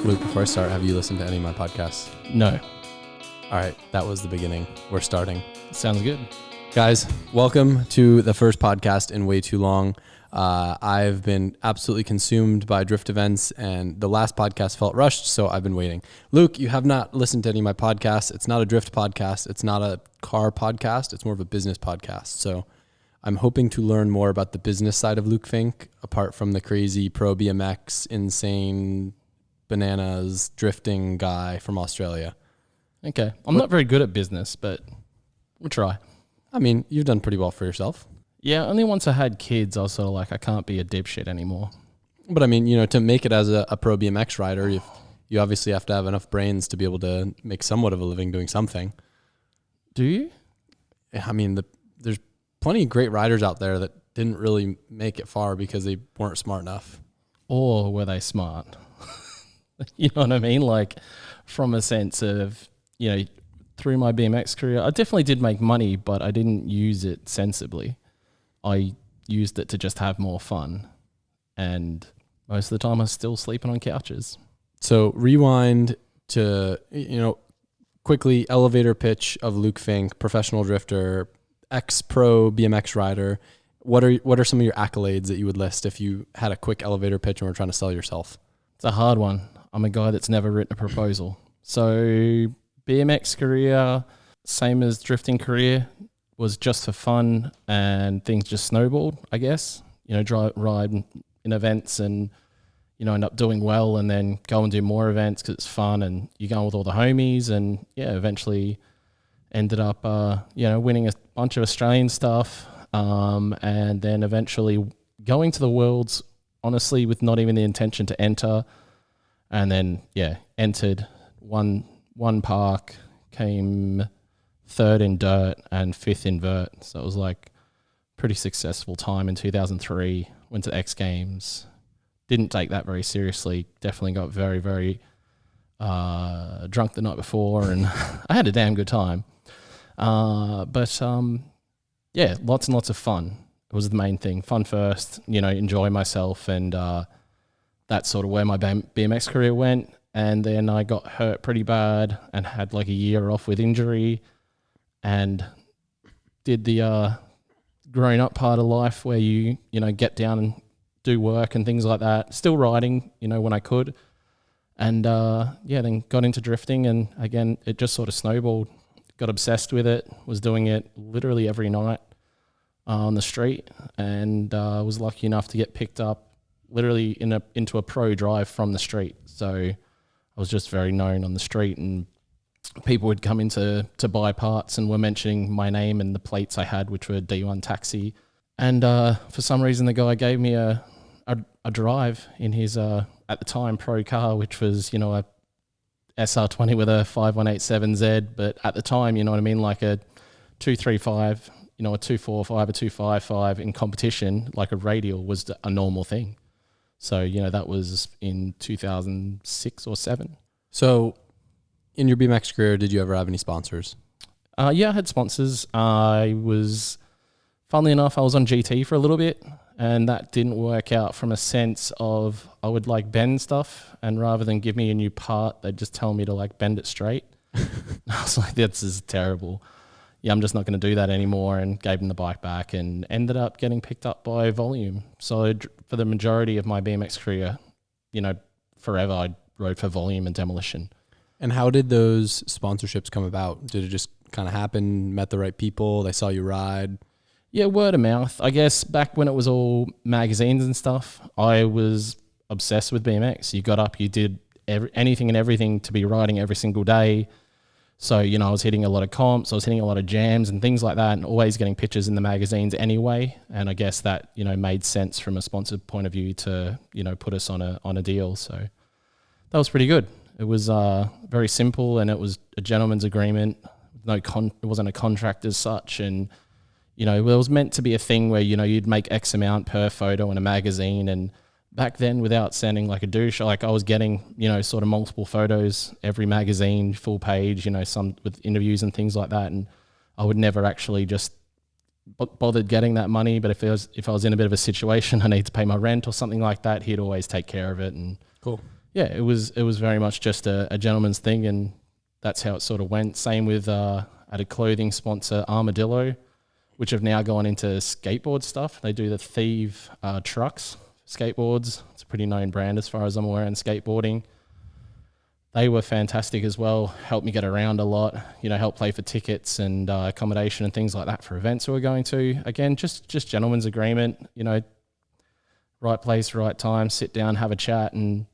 Luke, before I start, have you listened to any of my podcasts? No. All right, that was the beginning. We're starting. Sounds good. Guys, welcome to the first podcast in way too long. I've been absolutely consumed by drift events, and the last podcast felt rushed, so I've been waiting. Luke, you have not listened to any of my podcasts. It's not a drift podcast. It's not a car podcast. It's more of a business podcast. So I'm hoping to learn more about the business side of Luke Fink, apart from the crazy pro BMX, insane bananas drifting guy from Australia. Okay. I'm not very good at business, but we'll try. I mean, you've done pretty well for yourself. Yeah, only once I had kids, I was sort of like, I can't be a dipshit anymore. But I mean, you know, to make it as a pro BMX rider, you obviously have to have enough brains to be able to make somewhat of a living doing something. Do you? I mean, there's plenty of great riders out there that didn't really make it far because they weren't smart enough. Or were they smart? You know what I mean? Like, from a sense of, you know, through my BMX career, I definitely did make money, but I didn't use it sensibly. I used it to just have more fun. And most of the time I was still sleeping on couches. So rewind to, you know, quickly elevator pitch of Luke Fink, professional drifter, ex-pro BMX rider. What are some of your accolades that you would list if you had a quick elevator pitch and were trying to sell yourself? It's a hard one. I'm a guy that's never written a proposal. So BMX career, same as drifting career, was just for fun, and things just snowballed, I guess. You know, ride in events and, you know, end up doing well, and then go and do more events because it's fun and you're going with all the homies, and yeah, eventually ended up, you know, winning a bunch of Australian stuff, and then eventually going to the Worlds, honestly, with not even the intention to enter. And then, yeah, entered one park, came third in dirt and fifth in vert. So it was like pretty successful time in 2003. Went to X Games. Didn't take that very seriously. Definitely got very, very drunk the night before, and I had a damn good time. But yeah, lots and lots of fun. It was the main thing. Fun first, you know, enjoy myself, and that's sort of where my BMX career went. And then I got hurt pretty bad and had like a year off with injury, and did the growing up part of life where you know, get down and do work and things like that. Still riding, you know, when I could. And yeah, then got into drifting, and again, it just sort of snowballed. Got obsessed with it, was doing it literally every night on the street, and was lucky enough to get picked up literally into a pro drive from the street. So I was just very known on the street, and people would come in to buy parts and were mentioning my name and the plates I had, which were D1 Taxi. And for some reason, the guy gave me a drive in his, at the time, pro car, which was, you know, a SR20 with a 5187Z. But at the time, you know what I mean, like a 235, you know, a 245, a 255 in competition, like a radial was a normal thing. So, you know, that was in 2006 or 7. So in your BMX career, did you ever have any sponsors? Yeah, I had sponsors. Funnily enough, I was on GT for a little bit, and that didn't work out from a sense of I would like bend stuff, and rather than give me a new part, they'd just tell me to like bend it straight. I was like, this is terrible. Yeah, I'm just not going to do that anymore, and gave them the bike back, and ended up getting picked up by Volume. So for the majority of my BMX career, you know, forever, I rode for Volume and Demolition. And how did those sponsorships come about? Did it just kind of happen, met the right people, they saw you ride? Yeah, word of mouth. I guess back when it was all magazines and stuff, I was obsessed with BMX. You got up, you did anything and everything to be riding every single day. So, you know, I was hitting a lot of comps, I was hitting a lot of jams and things like that, and always getting pictures in the magazines anyway. And I guess that, you know, made sense from a sponsored point of view to, you know, put us on a deal. So that was pretty good. It was very simple, and it was a gentleman's agreement. It wasn't a contract as such. And, you know, it was meant to be a thing where, you know, you'd make X amount per photo in a magazine. And back then, without sounding like a douche, like I was getting, you know, sort of multiple photos every magazine, full page, you know, some with interviews and things like that. And I would never actually just bothered getting that money. But if I was in a bit of a situation, I need to pay my rent or something like that, he'd always take care of it. And cool. Yeah, it was very much just a gentleman's thing, and that's how it sort of went. Same with at a clothing sponsor, Armadillo, which have now gone into skateboard stuff. They do the Thieve trucks, skateboards. It's a pretty known brand as far as I'm aware in skateboarding. They were fantastic as well, helped me get around a lot, helped pay for tickets and accommodation and things like that for events we were going to. Again, just gentleman's agreement, right place, right time, sit down, have a chat and,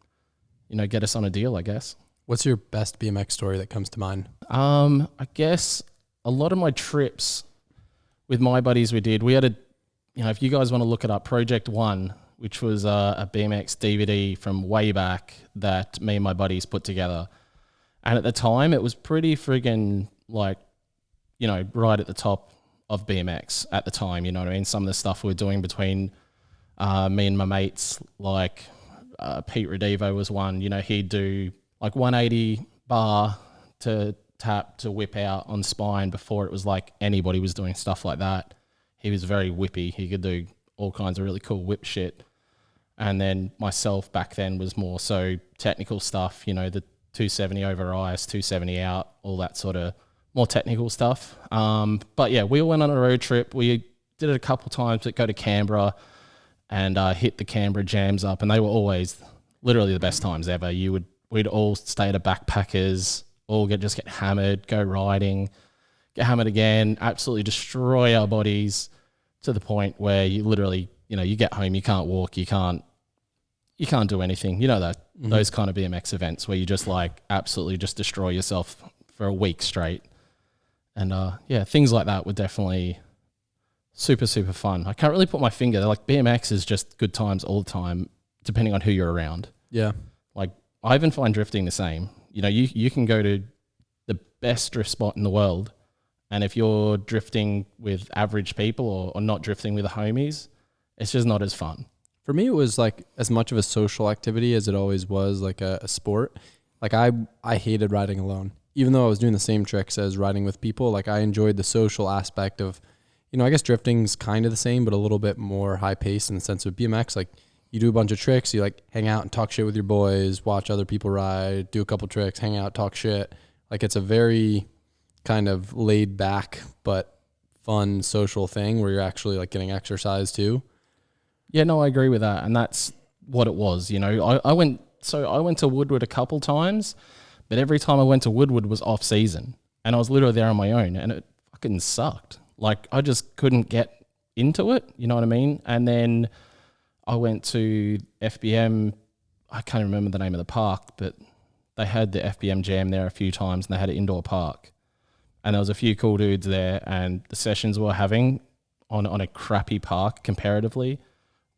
get us on a deal, I guess. What's your best BMX story that comes to mind? I guess a lot of my trips with my buddies we had if you guys want to look it up, Project One, which was a BMX DVD from way back that me and my buddies put together. And at the time, it was pretty friggin' right at the top of BMX at the time, you know what I mean? Some of the stuff we were doing between me and my mates, like Pete Redivo was one, he'd do like 180 bar to tap to whip out on spine before it was like anybody was doing stuff like that. He was very whippy. He could do all kinds of really cool whip shit. And then myself back then was more so technical stuff, the 270 over ice, 270 out, all that sort of more technical stuff. But yeah, we went on a road trip. We did it a couple times, but go to Canberra and hit the Canberra jams up. And they were always literally the best times ever. We'd all stay at a backpackers, all just get hammered, go riding, get hammered again, absolutely destroy our bodies to the point where you literally, you get home, you can't walk, you can't do anything. Those kind of BMX events where you just like absolutely just destroy yourself for a week straight. And things like that were definitely super, super fun. I can't really put my finger. Like BMX is just good times all the time, depending on who you're around. Yeah. Like I even find drifting the same. You can go to the best drift spot in the world, and if you're drifting with average people or not drifting with the homies, it's just not as fun. For me, it was like as much of a social activity as it always was like a sport. Like I hated riding alone, even though I was doing the same tricks as riding with people. Like I enjoyed the social aspect of, I guess drifting's kind of the same, but a little bit more high paced in the sense of BMX. Like you do a bunch of tricks, you like hang out and talk shit with your boys, watch other people ride, do a couple tricks, hang out, talk shit. Like it's a very kind of laid back, but fun social thing where you're actually like getting exercise too. Yeah, no, I agree with that. And that's what it was. I went to Woodward a couple times, but every time I went to Woodward was off season and I was literally there on my own and it fucking sucked. Like I just couldn't get into it. You know what I mean? And then I went to FBM. I can't remember the name of the park, but they had the FBM jam there a few times and they had an indoor park. And there was a few cool dudes there and the sessions we were having on a crappy park comparatively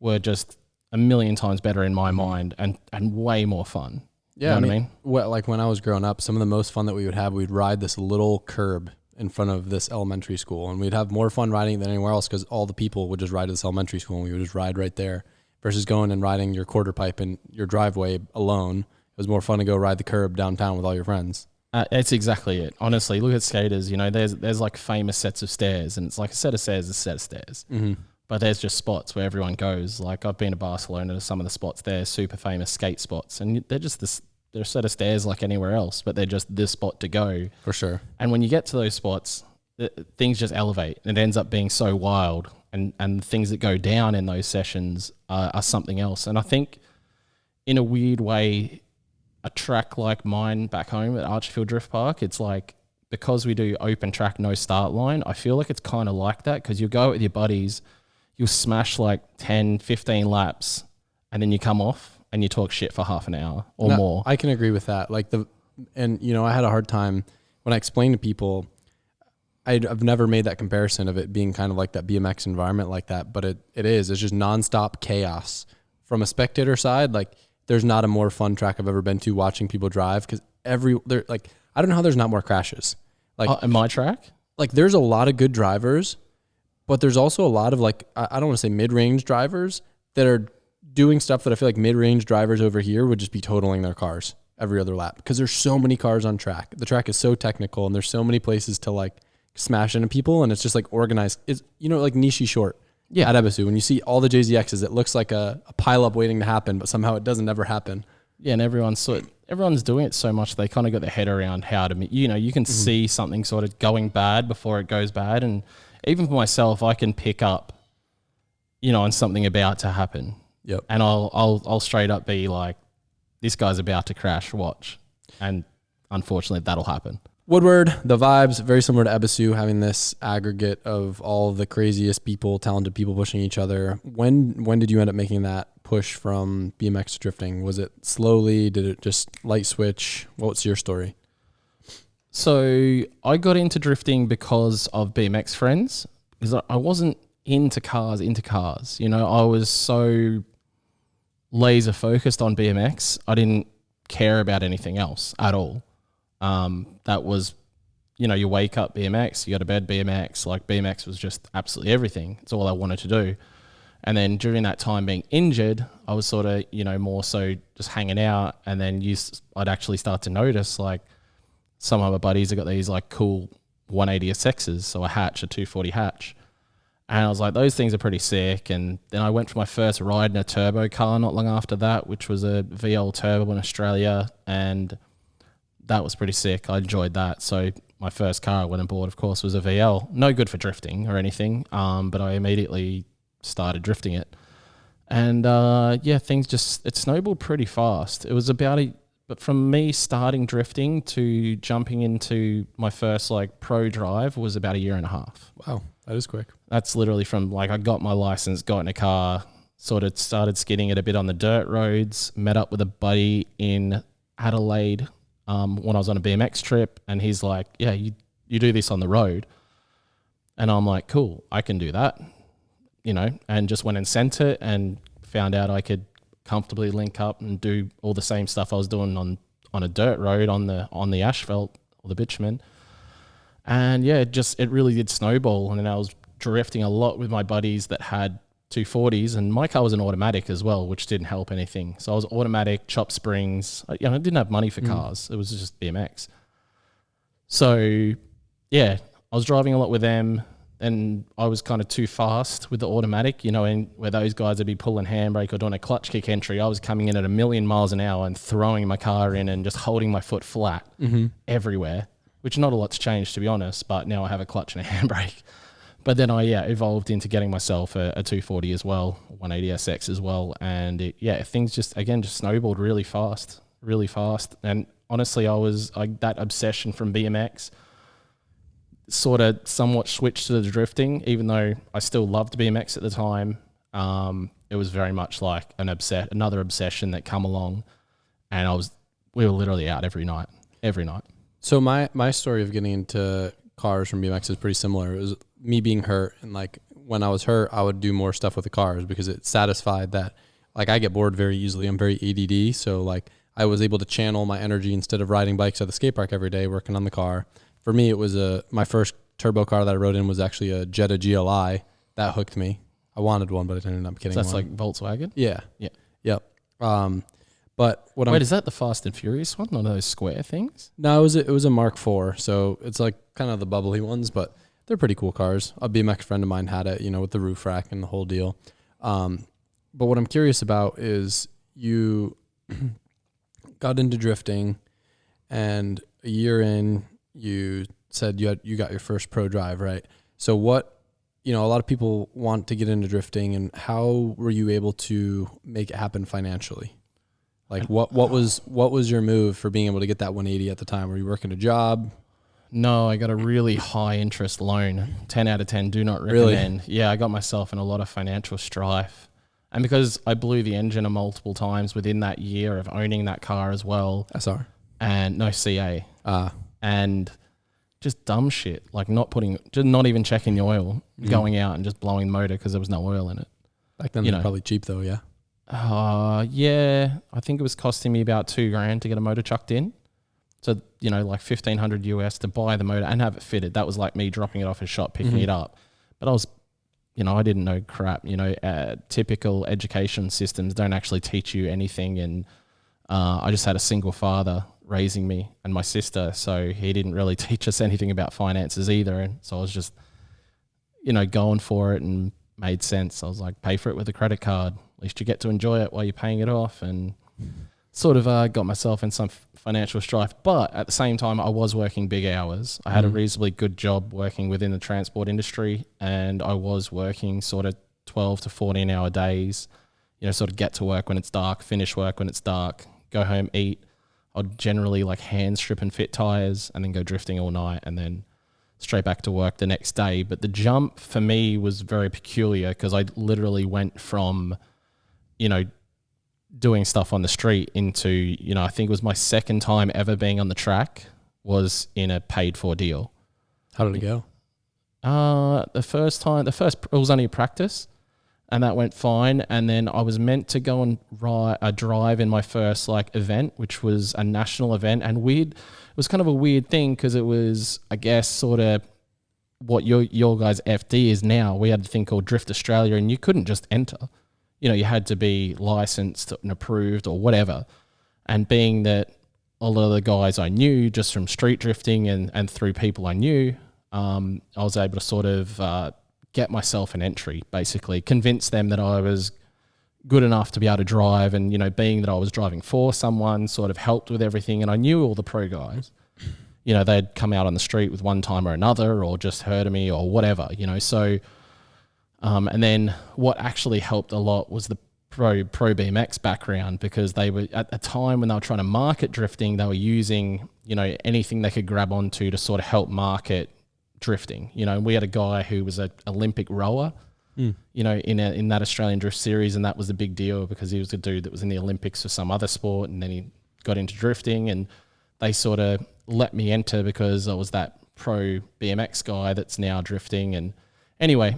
were just a million times better in my mind and way more fun. Yeah, you know what I mean? Well, like when I was growing up, some of the most fun that we would have, we'd ride this little curb in front of this elementary school, and we'd have more fun riding than anywhere else because all the people would just ride to this elementary school and we would just ride right there versus going and riding your quarter pipe in your driveway alone. It was more fun to go ride the curb downtown with all your friends. It's exactly it. Honestly, look at skaters, there's like famous sets of stairs and it's like a set of stairs, a set of stairs. Mm-hmm. But there's just spots where everyone goes. Like I've been to Barcelona to some of the spots there, super famous skate spots. And they're just they're a set of stairs like anywhere else, but they're just this spot to go. For sure. And when you get to those spots, things just elevate. And it ends up being so wild. And things that go down in those sessions are something else. And I think in a weird way, a track like mine back home at Archie Drift Park, it's like, because we do open track, no start line, I feel like it's kind of like that because you go with your buddies, you'll smash like 10, 15 laps and then you come off and you talk shit for half an hour or more. I can agree with that. I had a hard time when I explained to people, I've never made that comparison of it being kind of like that BMX environment like that, but it's just nonstop chaos. From a spectator side, like there's not a more fun track I've ever been to watching people drive because I don't know how there's not more crashes. Like in my track? Like there's a lot of good drivers, but there's also a lot of like, I don't want to say mid-range drivers that are doing stuff that I feel like mid-range drivers over here would just be totaling their cars every other lap because there's so many cars on track. The track is so technical and there's so many places to like smash into people and it's just like organized. It's, like Nishi Short at Ebisu. When you see all the JZXs, it looks like a pile-up waiting to happen, but somehow it doesn't ever happen. Yeah, and everyone's doing it so much they kind of got their head around how to, you can see something sort of going bad before it goes bad. And even for myself, I can pick up, on something about to happen. Yep. And I'll straight up be like, this guy's about to crash, watch. And unfortunately, that'll happen. Woodward, the vibes, very similar to Ebisu, having this aggregate of all the craziest people, talented people pushing each other. When did you end up making that push from BMX to drifting? Was it slowly? Did it just light switch? What's your story? So I got into drifting because of BMX friends, because I wasn't into cars. I was so laser focused on BMX. I didn't care about anything else at all. That was, you wake up BMX, you go to bed BMX, like BMX was just absolutely everything. It's all I wanted to do. And then during that time being injured, I was sort of, more so just hanging out. And then I'd actually start to notice like some of my buddies have got these like cool 180 SXs, so a hatch, a 240 hatch. And I was like, those things are pretty sick. And then I went for my first ride in a turbo car not long after that, which was a VL turbo in Australia. And that was pretty sick. I enjoyed that. So my first car I went and bought, of course, was a VL. No good for drifting or anything, but I immediately started drifting it. And things it snowballed pretty fast. It was but from me starting drifting to jumping into my first like pro drive was about a year and a half. Wow, that is quick. That's literally from like I got my license, got in a car, sort of started skidding it a bit on the dirt roads, met up with a buddy in Adelaide when I was on a BMX trip, and he's like, yeah, you do this on the road. And I'm like, cool, I can do that, and just went and sent it and found out I could comfortably link up and do all the same stuff I was doing on a dirt road on the asphalt or the bitumen. And yeah, it really did snowball. And then I was drifting a lot with my buddies that had 240s, and my car was an automatic as well, which didn't help anything. So I was automatic, chop springs. I didn't have money for cars. It was just BMX. So yeah, I was driving a lot with them, and I was kind of too fast with the automatic, and where those guys would be pulling handbrake or doing a clutch kick entry, I was coming in at 1,000,000 miles an hour and throwing my car in and just holding my foot flat everywhere, which not a lot's changed, to be honest, but now I have a clutch and a handbrake. But then I evolved into getting myself a 240 as well, 180 SX as well. And things just snowballed really fast. And honestly, that obsession from BMX sort of somewhat switched to the drifting, even though I still loved BMX at the time. It was very much like another obsession that come along, and we were literally out every night. So my story of getting into cars from BMX is pretty similar. It was me being hurt, and like when I was hurt, I would do more stuff with the cars because it satisfied that, like, I get bored very easily. I'm very ADD, so like I was able to channel my energy instead of riding bikes at the skate park every day, working on the car. For me, it was my first turbo car that I rode in was actually a Jetta GLI. That hooked me. I wanted one, but I ended up getting one. So that's like Volkswagen? Yeah. Yeah. Yep. But is that the Fast and Furious one? One of those square things? No, it was a Mark IV. So it's like kind of the bubbly ones, but they're pretty cool cars. A BMX friend of mine had it, with the roof rack and the whole deal. But what I'm curious about is you got into drifting, and a year in, you said you got your first pro drive, right? So what, a lot of people want to get into drifting, and how were you able to make it happen financially? Like what was your move for being able to get that 180 at the time? Were you working a job? No, I got a really high interest loan. 10 out of 10, do not recommend. Really? Yeah, I got myself in a lot of financial strife. And because I blew the engine multiple times within that year of owning that car as well. SR. And no CA. And just dumb shit, like not even checking the oil, going out and just blowing the motor because there was no oil in it. Back then, they're probably cheap though, yeah? Yeah, I think it was costing me about $2,000 to get a motor chucked in. So, like $1,500 US to buy the motor and have it fitted. That was like me dropping it off a shop, picking it up. But I was, I didn't know crap. Typical education systems don't actually teach you anything. And I just had a single father raising me and my sister. So he didn't really teach us anything about finances either. And so I was just, going for it, and made sense. I was like, pay for it with a credit card. At least you get to enjoy it while you're paying it off. And sort of got myself in some financial strife. But at the same time, I was working big hours. I had a reasonably good job working within the transport industry, and I was working sort of 12 to 14 hour days, you know, sort of get to work when it's dark, finish work when it's dark, go home, eat. I'd generally like hand strip and fit tires and then go drifting all night and then straight back to work the next day. But the jump for me was very peculiar because I literally went from, you know, doing stuff on the street into, you know, I think it was my second time ever being on the track was in a paid for deal. How did it go? The first it was only a practice and that went fine. And then I was meant to go and drive in my first like event, which was a national event, and weird. It was kind of a weird thing because it was, I guess, sort of what your guys' FD is now. We had a thing called Drift Australia, and you couldn't just enter. You know, you had to be licensed and approved or whatever. And being that a lot of the guys I knew just from street drifting and through people I knew, I was able to sort of get myself an entry, basically, convince them that I was good enough to be able to drive. And, you know, being that I was driving for someone sort of helped with everything. And I knew all the pro guys, you know, they'd come out on the street with one time or another or just heard of me or whatever, you know. So, and then what actually helped a lot was the pro BMX background, because they were at the time when they were trying to market drifting, they were using, you know, anything they could grab onto to sort of help market drifting. You know, we had a guy who was an Olympic rower, you know, in that Australian Drift Series, and that was a big deal because he was a dude that was in the Olympics for some other sport, and then he got into drifting, and they sort of let me enter because I was that pro BMX guy that's now drifting. And anyway,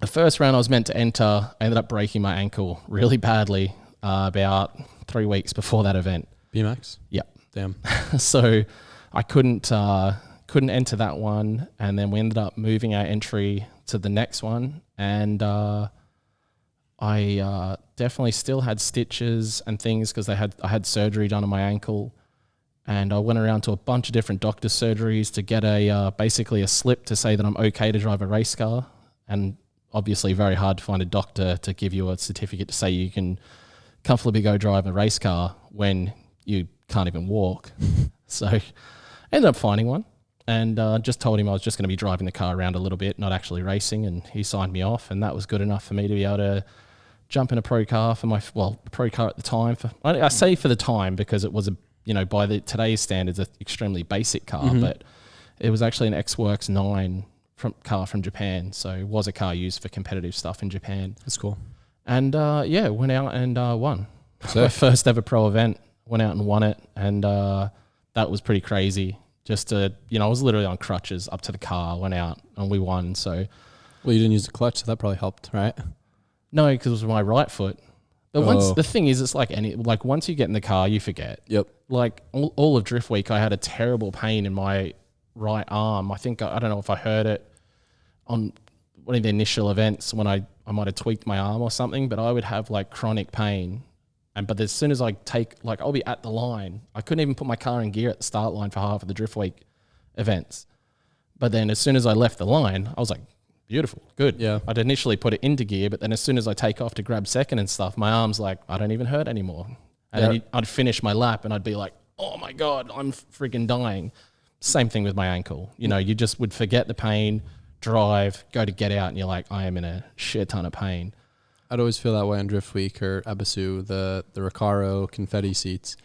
the first round I was meant to enter, I ended up breaking my ankle really badly about 3 weeks before that event. BMX? Yeah. Damn. So I couldn't enter that one, and then we ended up moving our entry to the next one, and I definitely still had stitches and things because I had surgery done on my ankle, and I went around to a bunch of different doctor's surgeries to get basically a slip to say that I'm okay to drive a race car, and obviously very hard to find a doctor to give you a certificate to say you can comfortably go drive a race car when you can't even walk. So I ended up finding one. And just told him I was just going to be driving the car around a little bit, not actually racing, and he signed me off, and that was good enough for me to be able to jump in a pro car for pro car at the time. I say for the time because it was by today's standards, an extremely basic car, but it was actually an X-Works 9 car from Japan, so it was a car used for competitive stuff in Japan. That's cool. And went out and won. So my first ever pro event, went out and won it, and that was pretty crazy. Just to, I was literally on crutches up to the car, went out and we won. So, well, you didn't use the clutch, so that probably helped, right? No, because it was my right foot. But the thing is, it's like once you get in the car, you forget. Yep. Like all of Drift Week, I had a terrible pain in my right arm. I think, I don't know if I heard it on one of the initial events when I might have tweaked my arm or something, but I would have like chronic pain. But as soon as I I'll be at the line. I couldn't even put my car in gear at the start line for half of the Drift Week events. But then as soon as I left the line, I was like, beautiful, good. Yeah. I'd initially put it into gear, but then as soon as I take off to grab second and stuff, my arm's like, I don't even hurt anymore. And then I'd finish my lap and I'd be like, oh my God, I'm freaking dying. Same thing with my ankle. You just would forget the pain, drive, go to get out, and you're like, I am in a shit ton of pain. I'd always feel that way on Drift Week or Abisu, the Recaro confetti seats.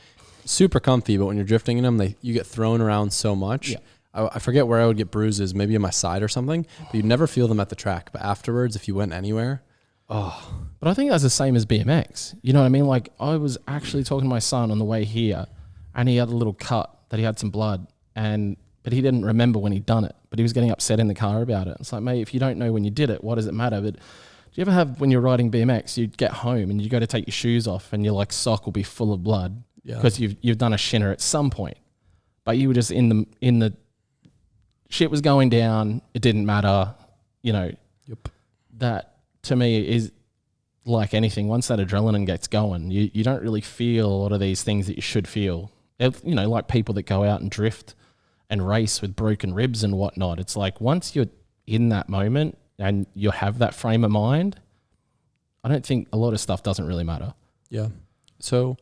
Super comfy, but when you're drifting in them, you get thrown around so much. Yeah. I forget where I would get bruises, maybe on my side or something, but you'd never feel them at the track. But afterwards, if you went anywhere, oh. But I think that's the same as BMX. You know what I mean? Like, I was actually talking to my son on the way here, and he had a little cut that he had some blood, but he didn't remember when he'd done it. But he was getting upset in the car about it. It's like, mate, if you don't know when you did it, what does it matter? But do you ever have, when you're riding BMX, you get home and you go to take your shoes off and your like sock will be full of blood because you've done a shinner at some point, but you were just in the shit was going down. It didn't matter, Yep. That to me is like anything. Once that adrenaline gets going, you don't really feel a lot of these things that you should feel. Like people that go out and drift and race with broken ribs and whatnot. It's like once you're in that moment and you have that frame of mind, I don't think a lot of stuff doesn't really matter. Yeah. So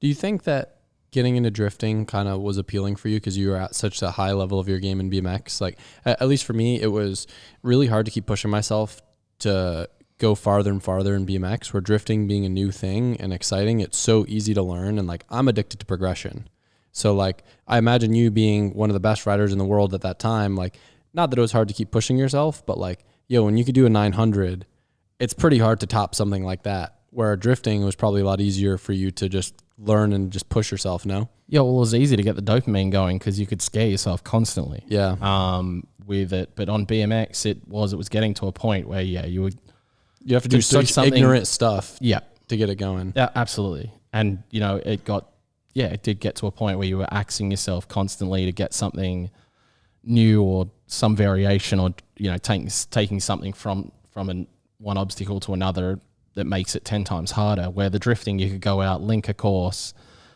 Do you think that getting into drifting kind of was appealing for you because you were at such a high level of your game in BMX? Like, at least for me, it was really hard to keep pushing myself to go farther and farther in BMX, where drifting being a new thing and exciting, it's so easy to learn. And like, I'm addicted to progression. So like, I imagine you being one of the best riders in the world at that time, like, not that it was hard to keep pushing yourself, but like, yo, when you could do a 900, it's pretty hard to top something like that, where drifting was probably a lot easier for you to just learn and just push yourself, no? Yeah, well, it was easy to get the dopamine going because you could scare yourself constantly. Yeah. With it, but on BMX, it was getting to a point where you have to do such ignorant stuff. Yeah, to get it going. Yeah, absolutely. And it did get to a point where you were axing yourself constantly to get something new or some variation, or taking something from one obstacle to another that makes it 10 times harder. Where the drifting, you could go out, link a course,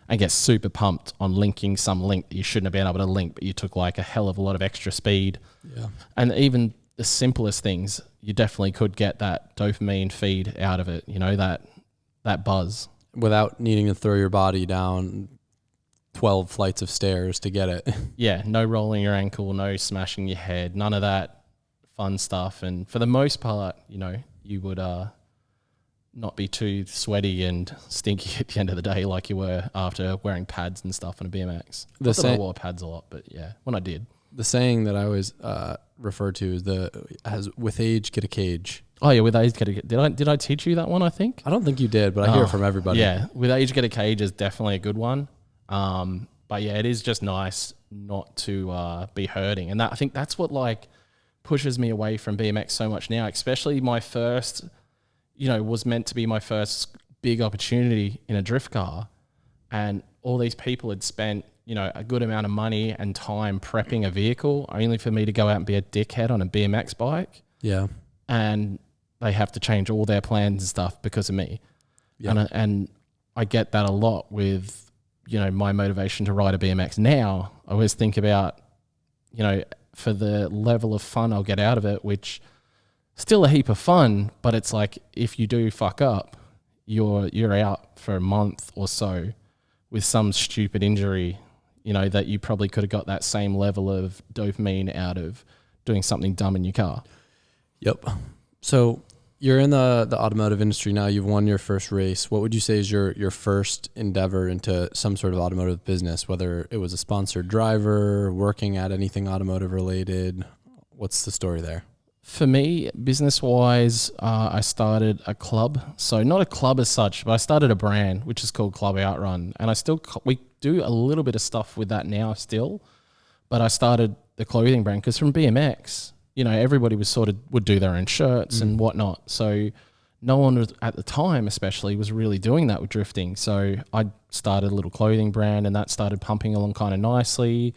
and get super pumped on linking some link that you shouldn't have been able to link, but you took like a hell of a lot of extra speed. Yeah. And even the simplest things, you definitely could get that dopamine feed out of it, that buzz. Without needing to throw your body down 12 flights of stairs to get it. Yeah, no rolling your ankle, no smashing your head, none of that fun stuff. And for the most part, you would not be too sweaty and stinky at the end of the day like you were after wearing pads and stuff on a BMX. I wore pads a lot, but yeah, when I did. The saying that I always refer to is with age, get a cage. Oh yeah, with age, get a cage. Did I teach you that one, I think? I don't think you did, but I hear it from everybody. Yeah, with age, get a cage is definitely a good one. But yeah, it is just nice not to be hurting. And I think that's what like pushes me away from BMX so much now, especially my first, was meant to be my first big opportunity in a drift car. And all these people had spent, a good amount of money and time prepping a vehicle only for me to go out and be a dickhead on a BMX bike. Yeah. And they have to change all their plans and stuff because of me. Yeah. And I get that a lot with, my motivation to ride a BMX now. I always think about, for the level of fun I'll get out of it, which still a heap of fun, but it's like if you do fuck up, you're out for a month or so with some stupid injury, that you probably could have got that same level of dopamine out of doing something dumb in your car. Yep. So you're in the automotive industry now. You've won your first race. What would you say is your first endeavor into some sort of automotive business, whether it was a sponsored driver, working at anything automotive related? What's the story there? For me, business-wise, I started a club. So not a club as such, but I started a brand, which is called Club Outrun. And we do a little bit of stuff with that now still. But I started the clothing brand because from BMX, everybody would do their own shirts and whatnot. So no one was, at the time especially, was really doing that with drifting. So I started a little clothing brand and that started pumping along kind of nicely.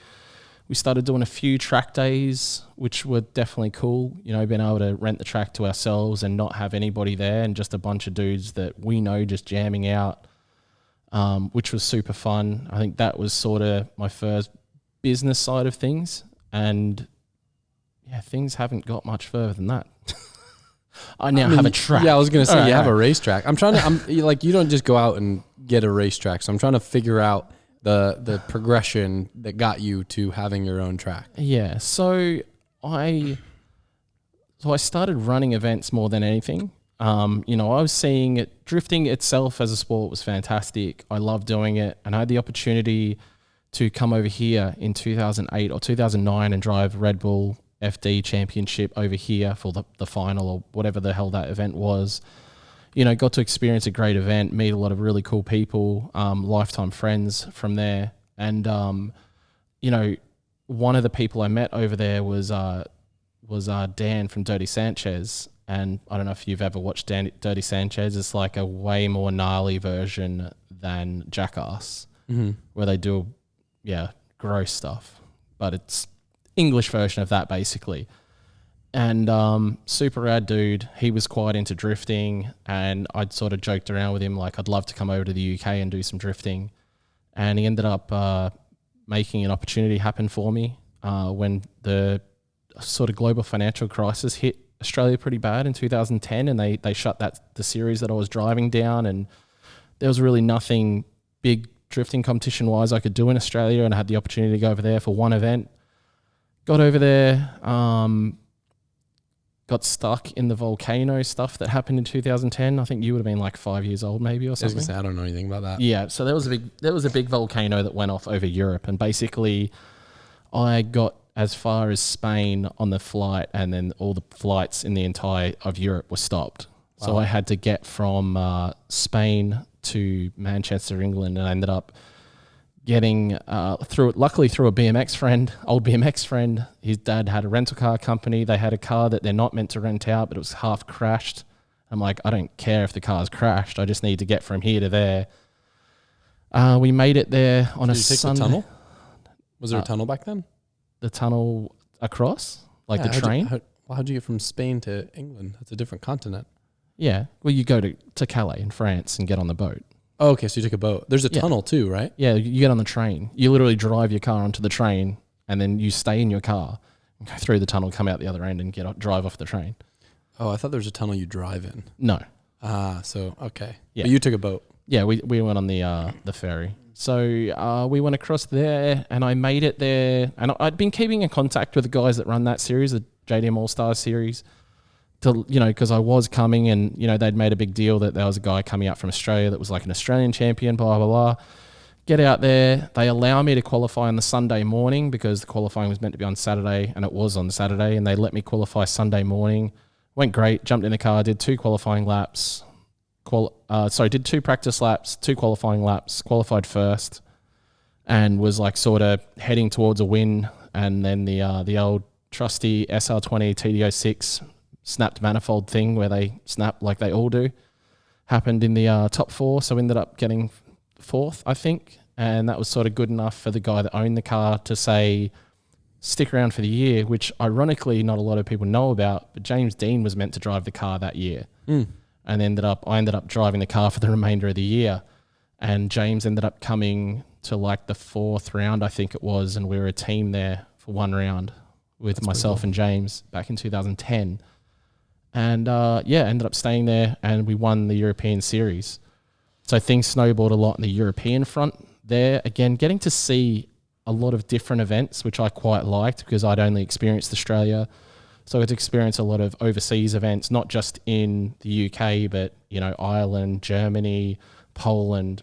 We started doing a few track days, which were definitely cool. Being able to rent the track to ourselves and not have anybody there and just a bunch of dudes that we know just jamming out, which was super fun. I think that was sort of my first business side of things. And yeah, things haven't got much further than that. I have a track. Yeah, I was going to say, you have a racetrack. I'm you don't just go out and get a racetrack. So I'm trying to figure out the progression that got you to having your own track. Yeah. So I started running events more than anything. I was seeing it, drifting itself as a sport was fantastic. I loved doing it. And I had the opportunity to come over here in 2008 or 2009 and drive Red Bull FD Championship over here for the final or whatever the hell that event was. Got to experience a great event, meet a lot of really cool people, lifetime friends from there. And, one of the people I met over there was Dan from Dirty Sanchez. And I don't know if you've ever watched Dirty Sanchez. It's like a way more gnarly version than Jackass, where they do, gross stuff. But it's English version of that, basically. And super rad dude. He was quite into drifting, and I'd sort of joked around with him like I'd love to come over to the UK and do some drifting. And he ended up making an opportunity happen for me when the sort of global financial crisis hit Australia pretty bad in 2010, and they shut the series that I was driving down, and there was really nothing big drifting competition wise I could do in Australia, and I had the opportunity to go over there for one event. Got over there, got stuck in the volcano stuff that happened in 2010. I think you would have been like 5 years old maybe or something. I was gonna say, I don't know anything about that. Yeah, so there was a big volcano that went off over Europe, and basically I got as far as Spain on the flight, and then all the flights in the entire of Europe were stopped. Wow. So I had to get from Spain to Manchester, England, and I ended up getting luckily through a old BMX friend. His dad had a rental car company. They had a car that they're not meant to rent out, but it was half crashed. I'm like, I don't care if the car's crashed. I just need to get from here to there. We made it there on a Sunday. The tunnel? Was there a tunnel back then? The tunnel across? Like the train? How'd you get from Spain to England? That's a different continent. Yeah. Well, you go to Calais in France and get on the boat. Oh, okay, so you took a boat. There's a tunnel too, right? Yeah, you get on the train. You literally drive your car onto the train, and then you stay in your car, go through the tunnel, come out the other end, and drive off the train. Oh, I thought there was a tunnel you drive in. No. So okay. Yeah. But you took a boat. Yeah, we went on the ferry. So we went across there, and I made it there. And I'd been keeping in contact with the guys that run that series, the JDM All Stars series, because I was coming, and they'd made a big deal that there was a guy coming out from Australia that was like an Australian champion. Blah blah blah. Get out there. They allow me to qualify on the Sunday morning because the qualifying was meant to be on Saturday, and it was on Saturday, and they let me qualify Sunday morning. Went great. Jumped in the car. Did 2 qualifying laps. Did 2 practice laps, 2 qualifying laps, qualified first, and was like sort of heading towards a win. And then the old trusty SR20 TD06 snapped manifold thing where they snap like they all do happened in the top 4. So ended up getting 4th, I think. And that was sort of good enough for the guy that owned the car to say, stick around for the year, which ironically not a lot of people know about, but James Dean was meant to drive the car that year. And I ended up driving the car for the remainder of the year. And James ended up coming to like the 4th round, I think it was, and we were a team there for 1 round with myself and James back in 2010. And ended up staying there, and we won the European series. So things snowballed a lot in the European front there. Again, getting to see a lot of different events, which I quite liked because I'd only experienced Australia. So I got to experience a lot of overseas events, not just in the UK, but, Ireland, Germany, Poland.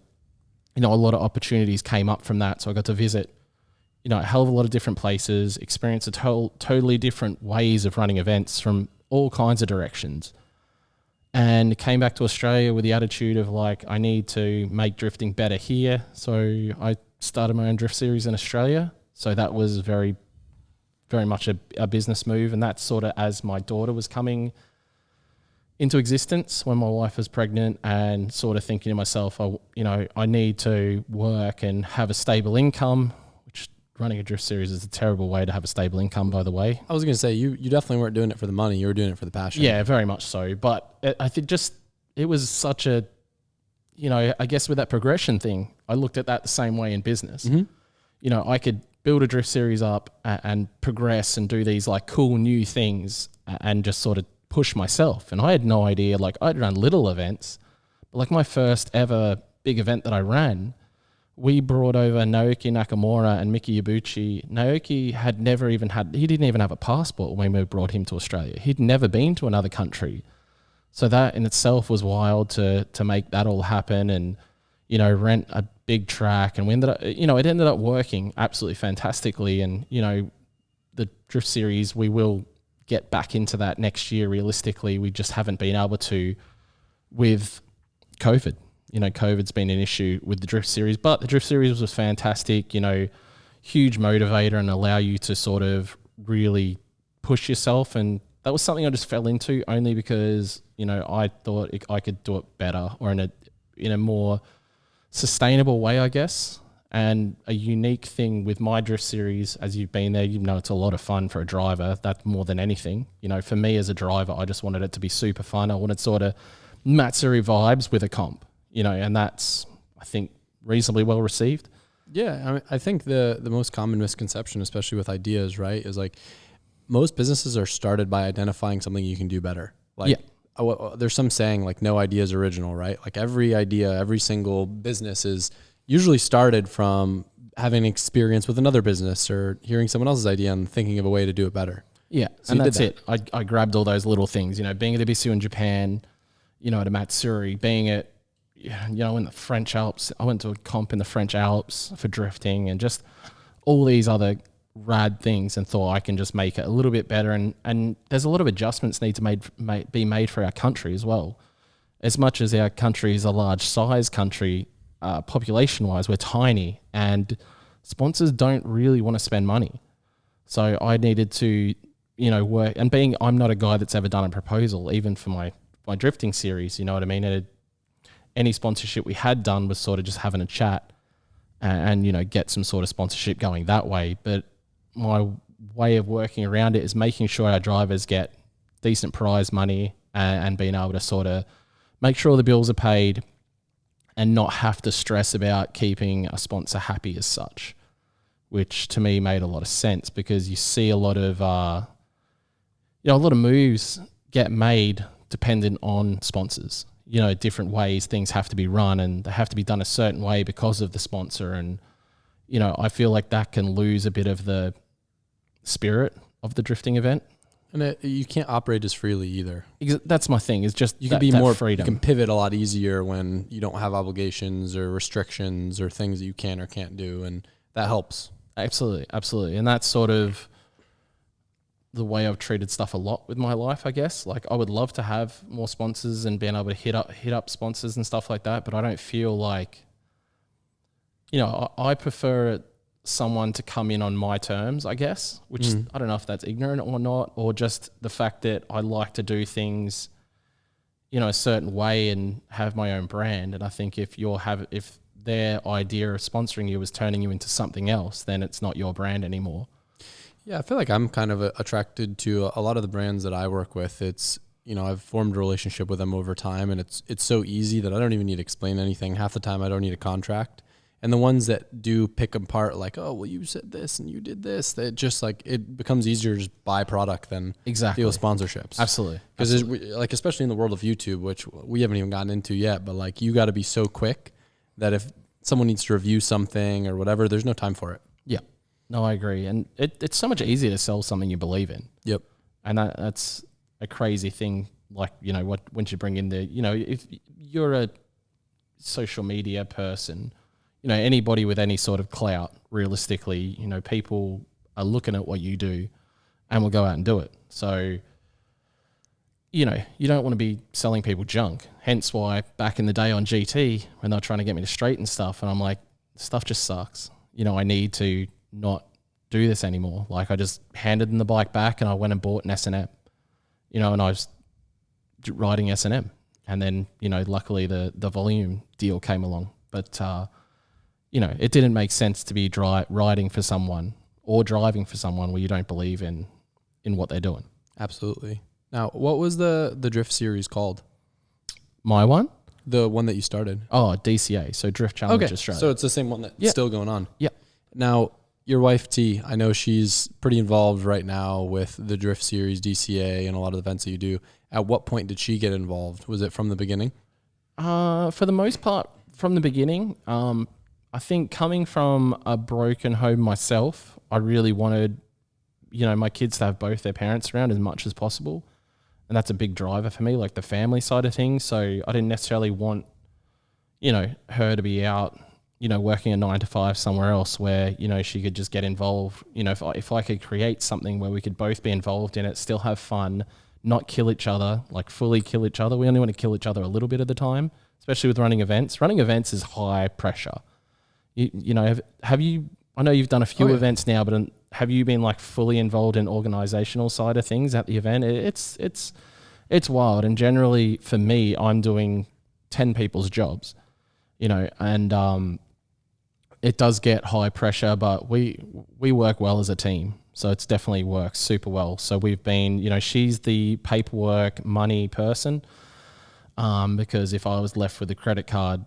A lot of opportunities came up from that. So I got to visit, a hell of a lot of different places, experience totally different ways of running events from all kinds of directions. And came back to Australia with the attitude of like, I need to make drifting better here. So I started my own drift series in Australia. So that was very much a business move, and that's sort of as my daughter was coming into existence when my wife was pregnant, and sort of thinking to myself, I need to work and have a stable income, which running a drift series is a terrible way to have a stable income, by the way. I was going to say, you definitely weren't doing it for the money. You were doing it for the passion. Yeah, very much so. But I think it was such a, I guess with that progression thing, I looked at that the same way in business. Mm-hmm. I could build a drift series up and progress and do these like cool new things and just sort of push myself. And I had no idea, like I'd run little events, but like my first ever big event that I ran, we brought over Naoki Nakamura and Miki Yabuchi. Naoki he didn't even have a passport when we brought him to Australia. He'd never been to another country. So that in itself was wild to make that all happen and, rent a big track. And we ended up, it ended up working absolutely fantastically. And, the drift series, we will get back into that next year. Realistically, we just haven't been able to with COVID. COVID's been an issue with the drift series, but the drift series was fantastic, huge motivator and allow you to sort of really push yourself. And that was something I just fell into only because, I thought I could do it better or in a more sustainable way, I guess. And a unique thing with my drift series, as you've been there, it's a lot of fun for a driver. That's more than anything. For me as a driver, I just wanted it to be super fun. I wanted sort of Matsuri vibes with a comp, and that's, I think, reasonably well received. Yeah, I think the most common misconception, especially with ideas, right, is like most businesses are started by identifying something you can do better. Like, there's some saying like no idea is original, right? Like every idea, every single business is usually started from having experience with another business or hearing someone else's idea and thinking of a way to do it better. Yeah, So and you did that's it. I grabbed all those little things, being at Ibisu in Japan, at a Matsuri, being at, in the French Alps. I went to a comp in the French Alps for drifting and just all these other rad things, and thought I can just make it a little bit better. And there's a lot of adjustments need to be made for our country as well. As much as our country is a large size country, population-wise, we're tiny, and sponsors don't really want to spend money. So I needed to, work. And I'm not a guy that's ever done a proposal, even for my drifting series, you know what I mean? And any sponsorship we had done was sort of just having a chat and get some sort of sponsorship going that way. But my way of working around it is making sure our drivers get decent prize money and being able to sort of make sure the bills are paid and not have to stress about keeping a sponsor happy as such, which to me made a lot of sense, because you see a lot of moves get made dependent on sponsors. Different ways things have to be run, and they have to be done a certain way because of the sponsor. And, I feel like that can lose a bit of the spirit of the drifting event. And you can't operate as freely either. That's my thing. Is just you can be more freedom. You can pivot a lot easier when you don't have obligations or restrictions or things that you can or can't do, and that helps. Absolutely. And that's sort of the way I've treated stuff a lot with my life, I guess. Like, I would love to have more sponsors and being able to hit up sponsors and stuff like that, but I don't feel like, I prefer someone to come in on my terms, I guess, which I don't know if that's ignorant or not, or just the fact that I like to do things, a certain way and have my own brand. And I think if their idea of sponsoring you is turning you into something else, then it's not your brand anymore. Yeah, I feel like I'm kind of attracted to a lot of the brands that I work with. It's, I've formed a relationship with them over time, and it's so easy that I don't even need to explain anything. Half the time I don't need a contract. And the ones that do pick apart, like, oh, well, you said this and you did this, that just like, it becomes easier to just buy product than deal with sponsorships. Absolutely. Because like, especially in the world of YouTube, which we haven't even gotten into yet, but like, you got to be so quick that if someone needs to review something or whatever, there's no time for it. Yeah. No, I agree. And it's so much easier to sell something you believe in. Yep. And that's a crazy thing. Like, once you bring in if you're a social media person, anybody with any sort of clout, realistically, people are looking at what you do and will go out and do it. So, you don't want to be selling people junk. Hence why back in the day on GT, when they were trying to get me to straighten stuff, and I'm like, stuff just sucks. I need to not do this anymore. Like, I just handed them the bike back and I went and bought an S&M, and I was riding S&M. And then, luckily the volume deal came along. But, it didn't make sense to be riding for someone or driving for someone where you don't believe in what they're doing. Absolutely. Now, what was the drift series called? My one? The one that you started. Oh, DCA. So Drift Challenge Australia. So it's the same one that's still going on. Yeah. Now, your wife, T, I know she's pretty involved right now with the Drift Series, DCA, and a lot of the events that you do. At what point did she get involved? Was it from the beginning? For the most part, from the beginning. I think coming from a broken home myself, I really wanted, my kids to have both their parents around as much as possible. And that's a big driver for me, like the family side of things. So I didn't necessarily want, her to be out, working a 9 to 5 somewhere else where, she could just get involved. If I could create something where we could both be involved in it, still have fun, not kill each other, like fully kill each other. We only want to kill each other a little bit at the time, especially with running events. Running events is high pressure. Have you, I know you've done a few events now, but have you been like fully involved in organizational side of things at the event? It's wild. And generally for me, I'm doing 10 people's jobs, and it does get high pressure, but we work well as a team. So it's definitely works super well. So we've been, she's the paperwork money person, because if I was left with a credit card,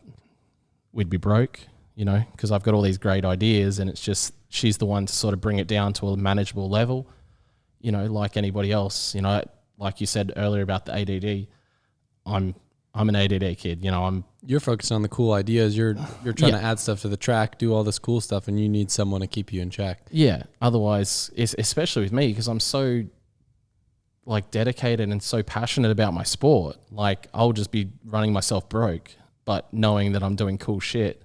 we'd be broke. Because I've got all these great ideas, and it's just she's the one to sort of bring it down to a manageable level, like anybody else. Like you said earlier about the ADD, I'm I'm an ADD kid. You're focused on the cool ideas. You're trying to add stuff to the track, do all this cool stuff, and you need someone to keep you in check. Yeah. Otherwise, especially with me, because I'm so like dedicated and so passionate about my sport, like I'll just be running myself broke, but knowing that I'm doing cool shit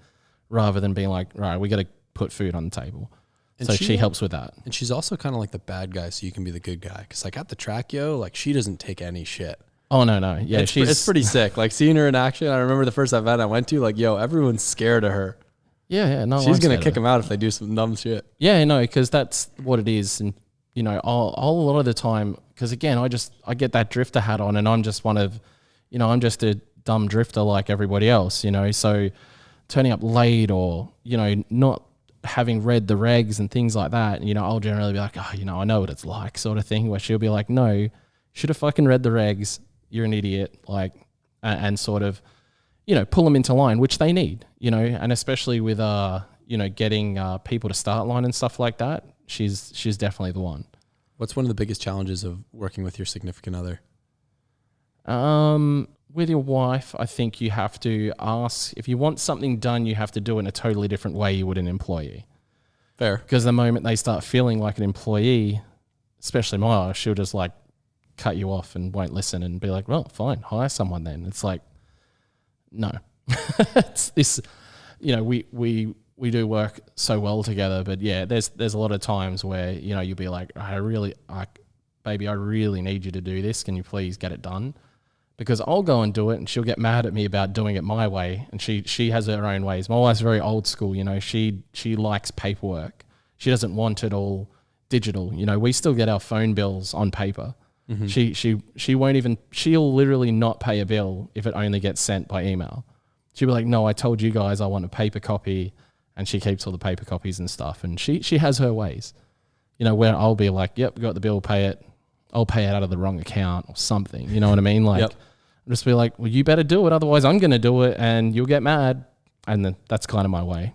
rather than being like, right, we got to put food on the table. And so she helps with that. And she's also kind of like the bad guy, so you can be the good guy. Because like at the track, like she doesn't take any shit. Oh, no. Yeah, it's pretty sick. Like seeing her in action, I remember the first event I went to, like, everyone's scared of her. Yeah, no. She's going to kick them out if they do some dumb shit. Yeah, no, because that's what it is. And, I'll a lot of the time, because again, I get that drifter hat on and I'm just I'm just a dumb drifter like everybody else, so turning up late or, not having read the regs and things like that, I'll generally be like, I know what it's like sort of thing, where she'll be like, no, should have fucking read the regs. You're an idiot. Like, and sort of, pull them into line, which they need, and especially with, getting people to start line and stuff like that. She's definitely the one. What's one of the biggest challenges of working with your significant other? With your wife, I think you have to ask, if you want something done, you have to do it in a totally different way you would an employee. Fair. Because the moment they start feeling like an employee, especially my wife, she'll just like cut you off and won't listen and be like, well, fine, hire someone then. It's like, no. It's this, we do work so well together, but yeah, there's a lot of times where, you'll be like, baby, I really need you to do this. Can you please get it done? Because I'll go and do it and she'll get mad at me about doing it my way. And she has her own ways. My wife's very old school, she likes paperwork. She doesn't want it all digital. We still get our phone bills on paper. Mm-hmm. She won't even, she'll literally not pay a bill if it only gets sent by email. She'll be like, no, I told you guys I want a paper copy, and she keeps all the paper copies and stuff. And she has her ways, where I'll be like, yep, got the bill, pay it. I'll pay it out of the wrong account or something. You know what I mean? Like, yep. I'll just be like, well, you better do it. Otherwise I'm going to do it and you'll get mad. And then that's kind of my way.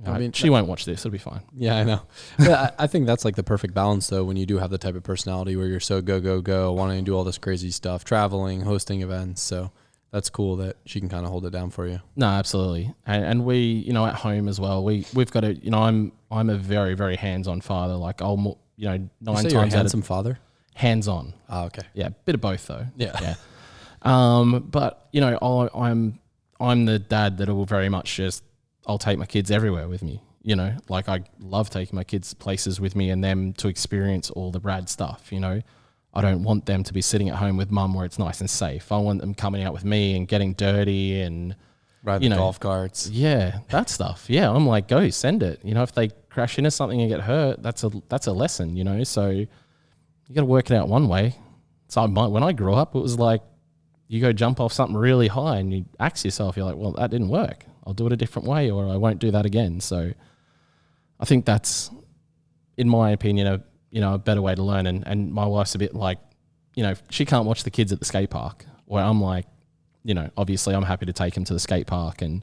I mean, she won't watch this. It'll be fine. Yeah, I know. Yeah, I think that's like the perfect balance though, when you do have the type of personality where you're so go, wanting to do all this crazy stuff, traveling, hosting events. So that's cool that she can kind of hold it down for you. No, absolutely. And we, at home as well, we've got to, I'm a very, very hands-on father. Like I'll, 9 times you're a handsome father? Hands-on. Oh, okay. Yeah, bit of both though. Yeah. But I'm the dad that will very much just, I'll take my kids everywhere with me. Like I love taking my kids places with me and them to experience all the rad stuff. I don't want them to be sitting at home with mum where it's nice and safe. I want them coming out with me and getting dirty and riding golf carts. Yeah, that stuff. Yeah, I'm like, go send it. If they crash into something and get hurt, that's a lesson. So you got to work it out one way. So when I grew up, it was like you go jump off something really high and you ask yourself, you're like, well, that didn't work. I'll do it a different way or I won't do that again. So I think that's, in my opinion, a better way to learn. And my wife's a bit like, she can't watch the kids at the skate park, where I'm like, obviously I'm happy to take them to the skate park and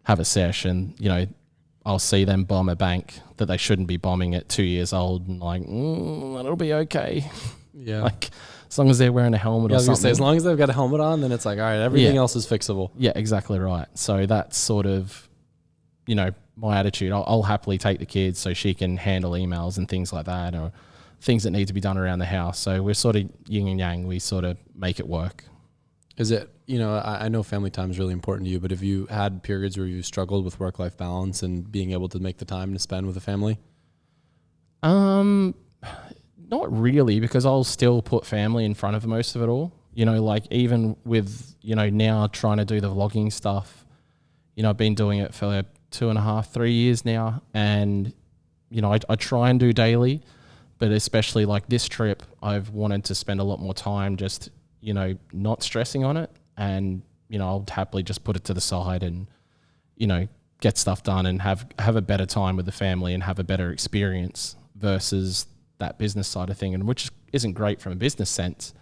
have a sesh and, I'll see them bomb a bank that they shouldn't be bombing at 2 years old and like, that'll be okay. Yeah. Like as long as they're wearing a helmet or something. Say, as long as they've got a helmet on, then it's like, all right, everything else is fixable. Yeah, exactly right. So that's sort of, my attitude. I'll happily take the kids so she can handle emails and things like that or things that need to be done around the house. So we're sort of yin and yang. We sort of make it work. Is it, I know family time is really important to you, but have you had periods where you struggled with work-life balance and being able to make the time to spend with the family? Not really, because I'll still put family in front of most of it all. Like even with, now trying to do the vlogging stuff, I've been doing it for 2.5, 3 years now. And, I try and do daily, but especially like this trip, I've wanted to spend a lot more time just, not stressing on it. And, I'll happily just put it to the side and, get stuff done and have a better time with the family and have a better experience versus that business side of thing, and which isn't great from a business sense,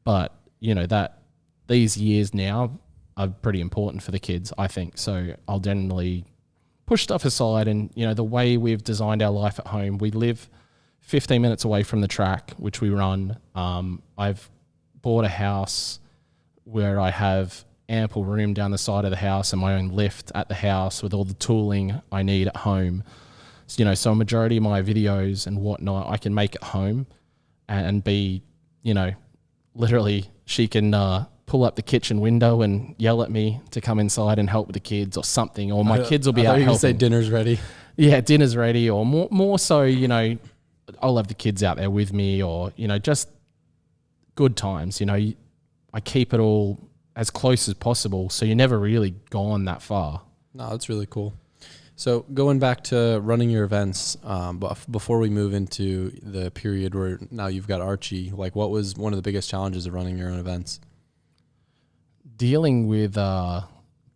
but that these years now are pretty important for the kids, I think. So I'll generally push stuff aside, and the way we've designed our life at home, we live 15 minutes away from the track, which we run. I've bought a house where I have ample room down the side of the house and my own lift at the house with all the tooling I need at home. So, so a majority of my videos and whatnot, I can make at home and be, literally she can pull up the kitchen window and yell at me to come inside and help with the kids or something, or my kids will be out helping. You say dinner's ready. Yeah, dinner's ready, or more so, I'll have the kids out there with me, or, just good times. I keep it all as close as possible, so you're never really gone that far. No, that's really cool. So going back to running your events, but before we move into the period where now you've got Archie, like what was one of the biggest challenges of running your own events? Dealing with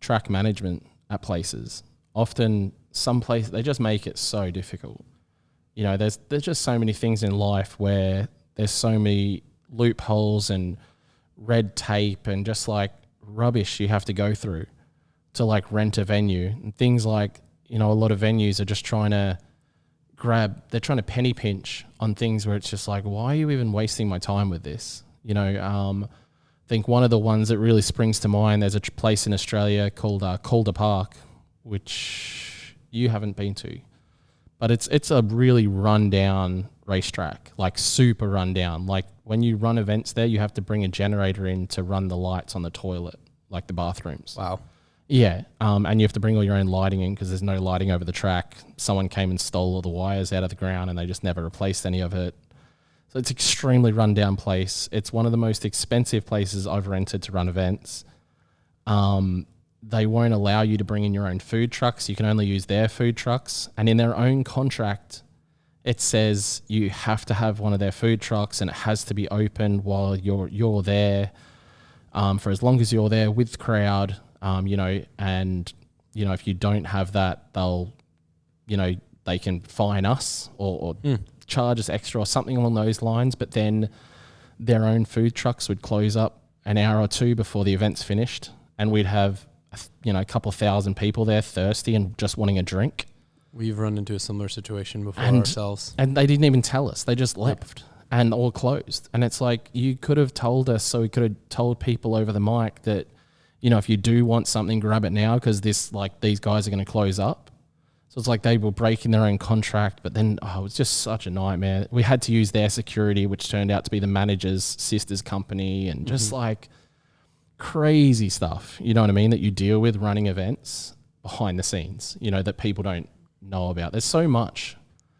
track management at places. Often some places, they just make it so difficult. There's just so many things in life where there's so many loopholes and red tape and just like rubbish you have to go through to like rent a venue, and things like, a lot of venues are just trying to they're trying to penny pinch on things where it's just like, why are you even wasting my time with this? I think one of the ones that really springs to mind, there's a place in Australia called Calder Park, which you haven't been to, but it's a really rundown racetrack, like super rundown. Like when you run events there, you have to bring a generator in to run the lights on the toilet, like the bathrooms. Wow. Yeah, and you have to bring all your own lighting in because there's no lighting over the track. Someone came and stole all the wires out of the ground and they just never replaced any of it. So it's an extremely rundown place. It's one of the most expensive places I've rented to run events. They won't allow you to bring in your own food trucks. You can only use their food trucks. And in their own contract, it says you have to have one of their food trucks and it has to be open while you're there for as long as you're there with the crowd. If you don't have that, they'll, they can fine us or charge us extra or something along those lines. But then their own food trucks would close up an hour or two before the event's finished, and we'd have, a couple thousand people there thirsty and just wanting a drink. We've run into a similar situation before ourselves. And they didn't even tell us. They just left and all closed. And it's like, you could have told us, so we could have told people over the mic that, if you do want something, grab it now because these guys are going to close up. So it's like they were breaking their own contract, but then, it was just such a nightmare. We had to use their security, which turned out to be the manager's sister's company, and just like crazy stuff, you know what I mean, that you deal with running events behind the scenes, that people don't know about. There's so much.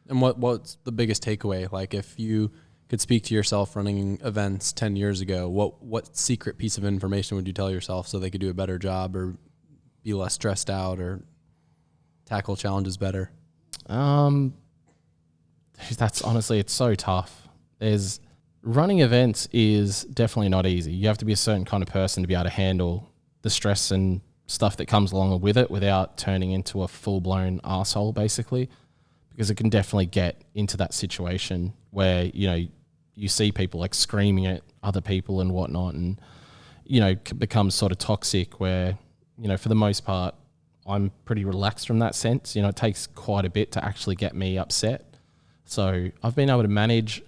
And what's the biggest takeaway? Like if you could speak to yourself running events 10 years ago, what secret piece of information would you tell yourself so they could do a better job or be less stressed out or tackle challenges better? That's honestly, it's so tough. Running events is definitely not easy. You have to be a certain kind of person to be able to handle the stress and stuff that comes along with it without turning into a full-blown arsehole, basically, because it can definitely get into that situation where, you see people like screaming at other people and whatnot, and, it becomes sort of toxic where, for the most part, I'm pretty relaxed from that sense. It takes quite a bit to actually get me upset. So I've been able to manage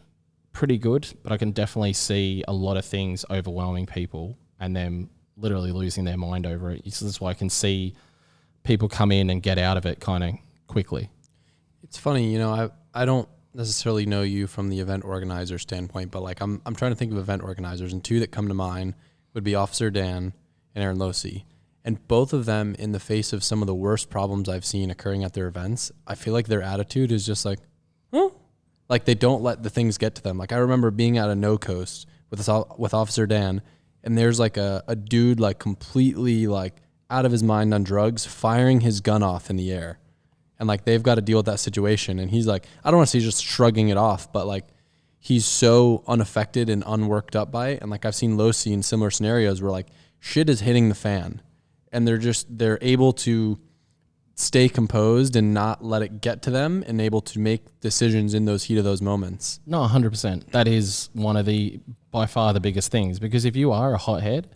pretty good, but I can definitely see a lot of things overwhelming people and them literally losing their mind over it. So that's why I can see people come in and get out of it kind of quickly. It's funny, I don't necessarily know you from the event organizer standpoint, but like I'm trying to think of event organizers, and two that come to mind would be Officer Dan and Aaron Losey. And both of them, in the face of some of the worst problems I've seen occurring at their events, I feel like their attitude is just like, oh, like they don't let the things get to them. Like I remember being at a No Coast with Officer Dan, and there's like a dude like completely like out of his mind on drugs, firing his gun off in the air. And like they've got to deal with that situation. And he's like, I don't want to say just shrugging it off, but like he's so unaffected and unworked up by it. And like I've seen Losey in similar scenarios where like shit is hitting the fan, and they're able to stay composed and not let it get to them, and able to make decisions in those heat of those moments. No, 100%. That is one of by far the biggest things, because if you are a hothead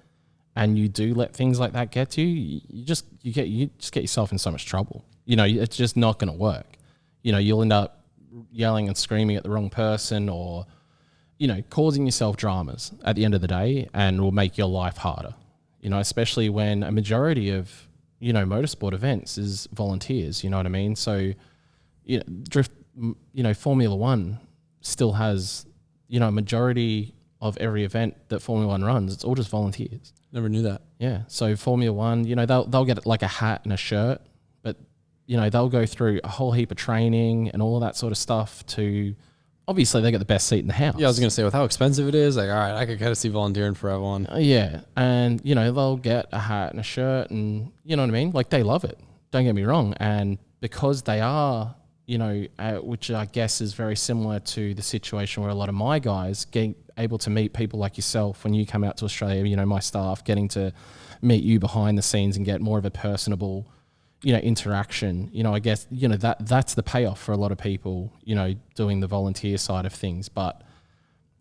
and you do let things like that get to you, you just get yourself in so much trouble. It's just not going to work. You'll end up yelling and screaming at the wrong person, or, causing yourself dramas at the end of the day, and will make your life harder. especially when a majority of, motorsport events is volunteers, you know what I mean? So, Formula One still has, a majority of every event that Formula One runs, it's all just volunteers. Never knew that. Yeah. So Formula One, they'll get like a hat and a shirt, but, they'll go through a whole heap of training and all of that sort of stuff to, obviously they get the best seat in the house. Yeah, I was going to say, with how expensive it is, like, all right, I could kind of see volunteering for everyone. Yeah. And, they'll get a hat and a shirt and, you know what I mean? Like, they love it. Don't get me wrong. And because they are, which I guess is very similar to the situation where a lot of my guys getting able to meet people like yourself when you come out to Australia, my staff, getting to meet you behind the scenes and get more of a personable, interaction, I guess, that's the payoff for a lot of people, doing the volunteer side of things. But,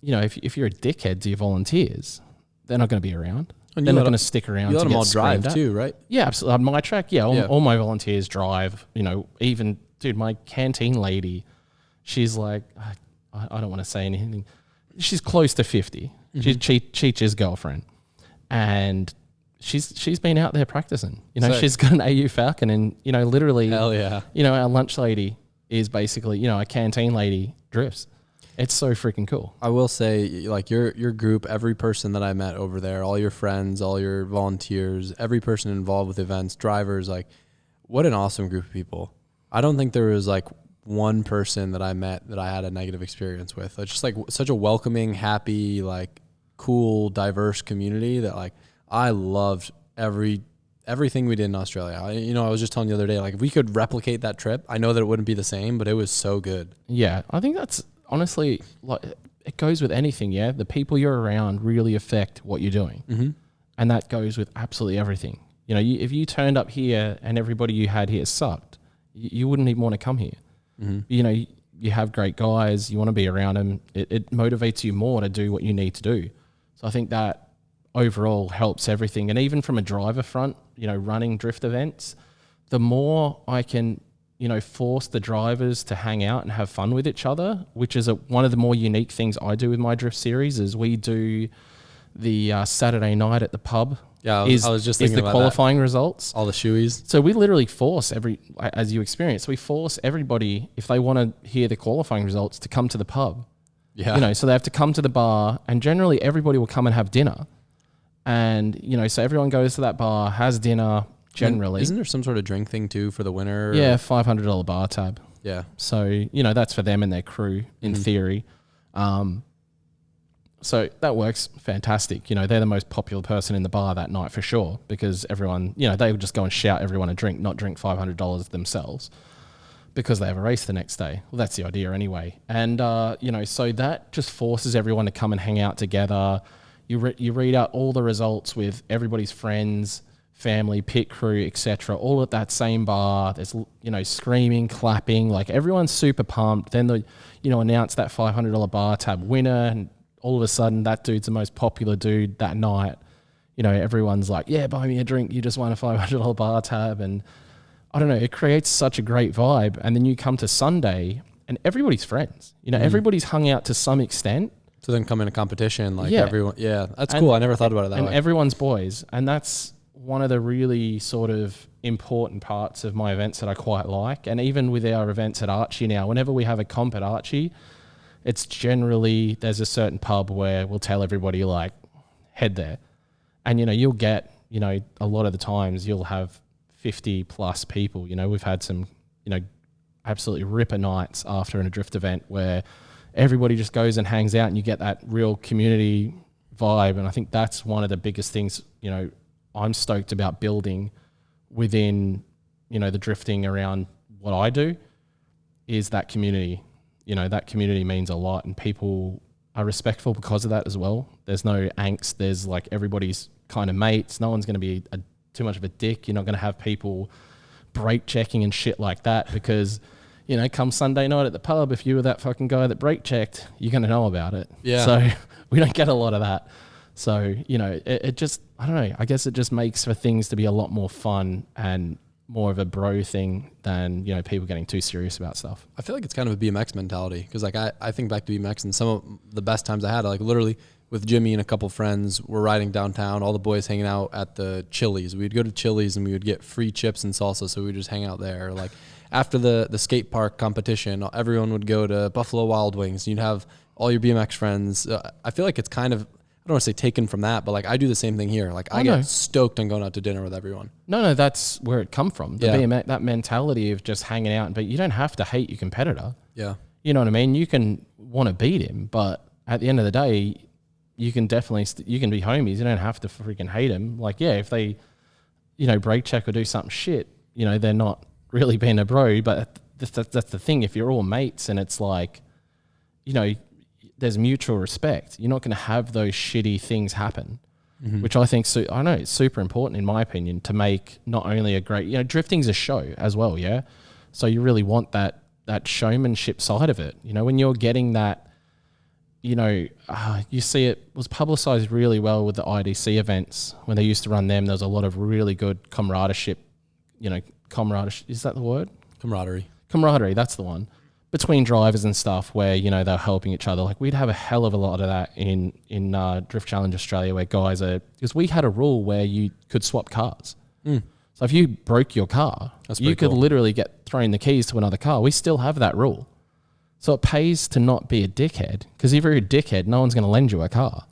if you're a dickhead to your volunteers, they're not going to be around. And they're not going to stick around. You let to them get all drive at. too, right? Yeah, absolutely. On my track, all my volunteers drive, even, dude, my canteen lady, she's like, I don't want to say anything. She's close to 50. Mm-hmm. She's Cheech's girlfriend. And she's been out there practicing. She's got an AU Falcon and, literally, hell yeah. Our lunch lady is basically, a canteen lady drifts. It's so freaking cool. I will say, like, your group, every person that I met over there, all your friends, all your volunteers, every person involved with events, drivers, like, what an awesome group of people. I don't think there was, like, one person that I met that I had a negative experience with. It's just, like, such a welcoming, happy, like, cool, diverse community that, like, I loved everything we did in Australia. I was just telling you the other day, like, if we could replicate that trip, I know that it wouldn't be the same, but it was so good. Yeah, I think that's honestly, like, it goes with anything, yeah? The people you're around really affect what you're doing. Mm-hmm. And that goes with absolutely everything. If you turned up here and everybody you had here sucked, you wouldn't even want to come here. Mm-hmm. You have great guys, you want to be around them. It motivates you more to do what you need to do. So I think that overall helps everything. And even from a driver front, running drift events, the more I can, force the drivers to hang out and have fun with each other, which is one of the more unique things I do with my drift series, is we do the Saturday night at the pub. Yeah, I was just thinking about the qualifying results. All the shoeies. So we literally force as you experience, we force everybody, if they want to hear the qualifying results, to come to the pub. Yeah. So they have to come to the bar, and generally everybody will come and have dinner. And, so everyone goes to that bar, has dinner, generally. Isn't there some sort of drink thing too for the winner? Yeah, $500 bar tab. Yeah. So, that's for them and their crew in theory. So that works fantastic. They're the most popular person in the bar that night for sure, because everyone, they would just go and shout everyone a drink, not drink $500 themselves because they have a race the next day. Well, that's the idea anyway. And, so that just forces everyone to come and hang out together. You read out all the results with everybody's friends, family, pit crew, etc., all at that same bar. There's, screaming, clapping, like everyone's super pumped. Then they, announce that $500 bar tab winner, and all of a sudden that dude's the most popular dude that night. Everyone's like, yeah, buy me a drink. You just won a $500 bar tab. And I don't know, it creates such a great vibe. And then you come to Sunday and everybody's friends. Everybody's hung out to some extent. So then come in a competition, like everyone. Yeah, that's cool. I never thought about it that way. And everyone's boys. And that's one of the really sort of important parts of my events that I quite like. And even with our events at Archie now, whenever we have a comp at Archie, it's generally, there's a certain pub where we'll tell everybody, like, head there. And, you'll get, a lot of the times you'll have 50 plus people. We've had some, absolutely ripper nights after a drift event where everybody just goes and hangs out and you get that real community vibe. And I think that's one of the biggest things, I'm stoked about building within, the drifting around what I do, is that community. That community means a lot, and people are respectful because of that as well. There's no angst. There's like, everybody's kind of mates. No one's going to be too much of a dick. You're not going to have people brake checking and shit like that because, come Sunday night at the pub, if you were that fucking guy that brake checked, you're going to know about it. Yeah. So we don't get a lot of that. So, it just, I don't know, I guess it just makes for things to be a lot more fun and more of a bro thing than, people getting too serious about stuff. I feel like it's kind of a BMX mentality because, like, I think back to BMX and some of the best times I had, like, literally with Jimmy and a couple friends. We're riding downtown, all the boys hanging out at the Chili's. We'd go to Chili's and we would get free chips and salsa, so we would just hang out there. Like after the skate park competition, everyone would go to Buffalo Wild Wings. You'd have all your BMX friends. I feel like it's kind of, I don't want to say taken from that, but like I do the same thing here. Like I get stoked on going out to dinner with everyone. No, that's where it come from. The BMX, that mentality of just hanging out. But you don't have to hate your competitor. Yeah. You know what I mean? You can want to beat him, but at the end of the day, you can definitely, you can be homies. You don't have to freaking hate him. Like, yeah, if they, brake check or do something shit, they're not really being a bro, but that's the thing. If you're all mates and it's like, there's mutual respect, you're not going to have those shitty things happen, which I think, I know it's super important in my opinion to make not only a great, drifting's a show as well. Yeah. So you really want that showmanship side of it. When you're getting that, you see it was publicized really well with the IDC events when they used to run them. There was a lot of really good camaraderie. Is that the word? Camaraderie, that's the one. Between drivers and stuff where, they're helping each other. Like we'd have a hell of a lot of that in Drift Challenge Australia where guys because we had a rule where you could swap cars. So if you broke your car, you could literally get thrown the keys to another car. We still have that rule. So it pays to not be a dickhead, because if you're a dickhead, no one's going to lend you a car.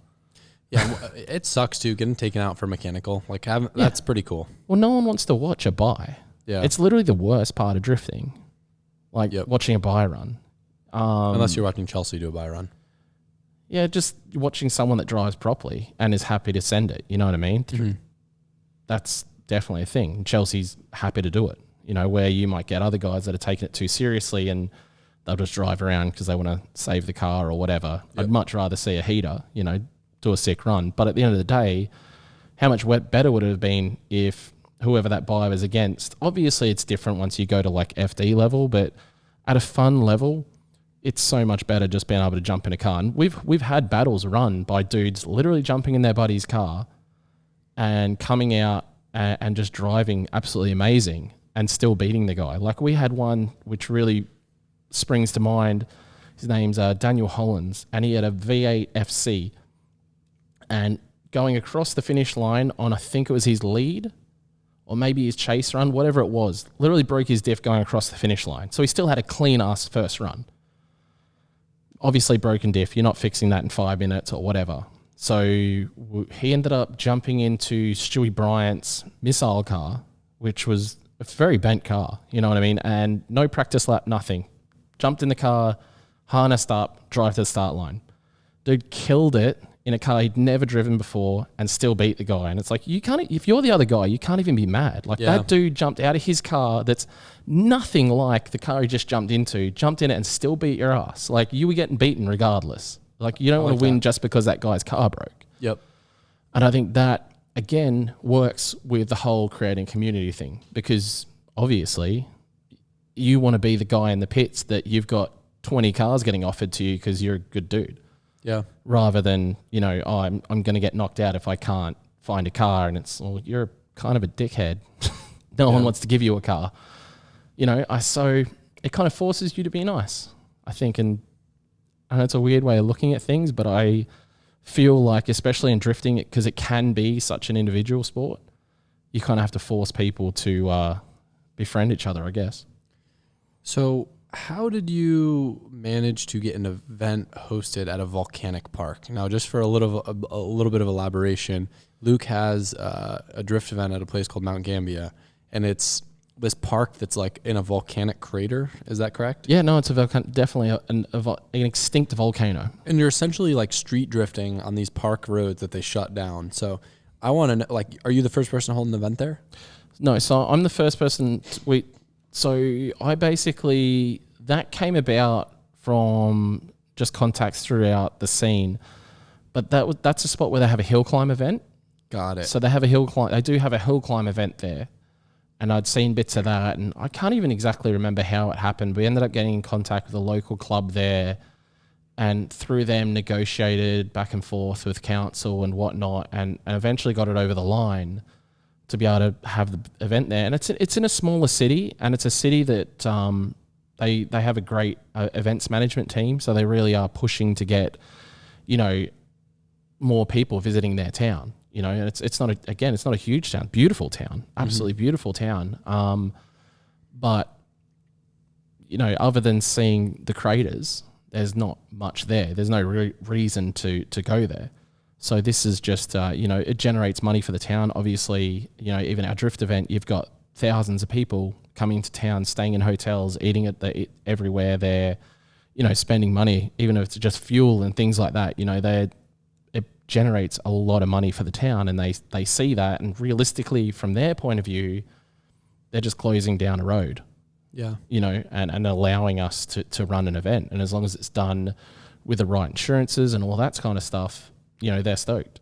Yeah, it sucks too, getting taken out for mechanical. Like that's pretty cool. Well, no one wants to watch a buy. Yeah. It's literally the worst part of drifting, like watching a buy run. Unless you're watching Chelsea do a buy run. Yeah, just watching someone that drives properly and is happy to send it. You know what I mean? That's definitely a thing. Chelsea's happy to do it. Where you might get other guys that are taking it too seriously and they'll just drive around because they want to save the car or whatever. I'd much rather see a heater, do a sick run. But at the end of the day, how much better would it have been if whoever that buyer was against, obviously it's different once you go to like FD level, but at a fun level, it's so much better just being able to jump in a car. And we've had battles run by dudes literally jumping in their buddy's car and coming out and just driving absolutely amazing and still beating the guy. Like we had one which really springs to mind. His name's Daniel Hollins, and he had a V8 FC and going across the finish line on, I think it was his lead or maybe his chase run, whatever it was, literally broke his diff going across the finish line. So he still had a clean ass first run. Obviously broken diff, you're not fixing that in 5 minutes or whatever. So he ended up jumping into Stewie Bryant's missile car, which was a very bent car, you know what I mean? And no practice lap, nothing. Jumped in the car, harnessed up, drive to the start line. Dude killed it in a car he'd never driven before and still beat the guy. And it's like, you can't, if you're the other guy, you can't even be mad. Like that dude jumped out of his car that's nothing like the car he just jumped in it and still beat your ass. Like you were getting beaten regardless. Like you don't want to win just because that guy's car broke. Yep. And I think that again works with the whole creating community thing, because obviously you want to be the guy in the pits that you've got 20 cars getting offered to you because you're a good dude. Yeah. Rather than, I'm going to get knocked out if I can't find a car, and it's, well, you're kind of a dickhead. No one wants to give you a car. So it kind of forces you to be nice, I think. And it's a weird way of looking at things, but I feel like, especially in drifting, because it can be such an individual sport, you kind of have to force people to befriend each other, I guess. So how did you manage to get an event hosted at a volcanic park? Now, just for a little bit of elaboration, Luke has a drift event at a place called Mount Gambier, and it's this park that's like in a volcanic crater. Is that correct? Yeah, no, it's definitely an extinct volcano. And you're essentially like street drifting on these park roads that they shut down. So I want to know, like, are you the first person holding an event there? No, so I'm the first person. So I basically, that came about from just contacts throughout the scene, but that's a spot where they have a hill climb event. Got it. So they have they do have a hill climb event there, and I'd seen bits of that, and I can't even exactly remember how it happened. We ended up getting in contact with a local club there, and through them negotiated back and forth with council and whatnot, and eventually got it over the line to be able to have the event there. And it's in a smaller city, and it's a city that they have a great events management team, so they really are pushing to get, more people visiting their town. You know, and it's not a huge town, beautiful town, absolutely beautiful town. But you know, other than seeing the craters, there's not much there. There's no reason to go there. So this is just, you know, it generates money for the town. Obviously, you know, even our drift event, you've got thousands of people coming to town, staying in hotels, eating everywhere. They're, you know, spending money, even if it's just fuel and things like that. You know, it generates a lot of money for the town, and they see that. And realistically, from their point of view, they're just closing down a road. Yeah. You know, and allowing us to run an event. And as long as it's done with the right insurances and all that kind of stuff, you know, they're stoked.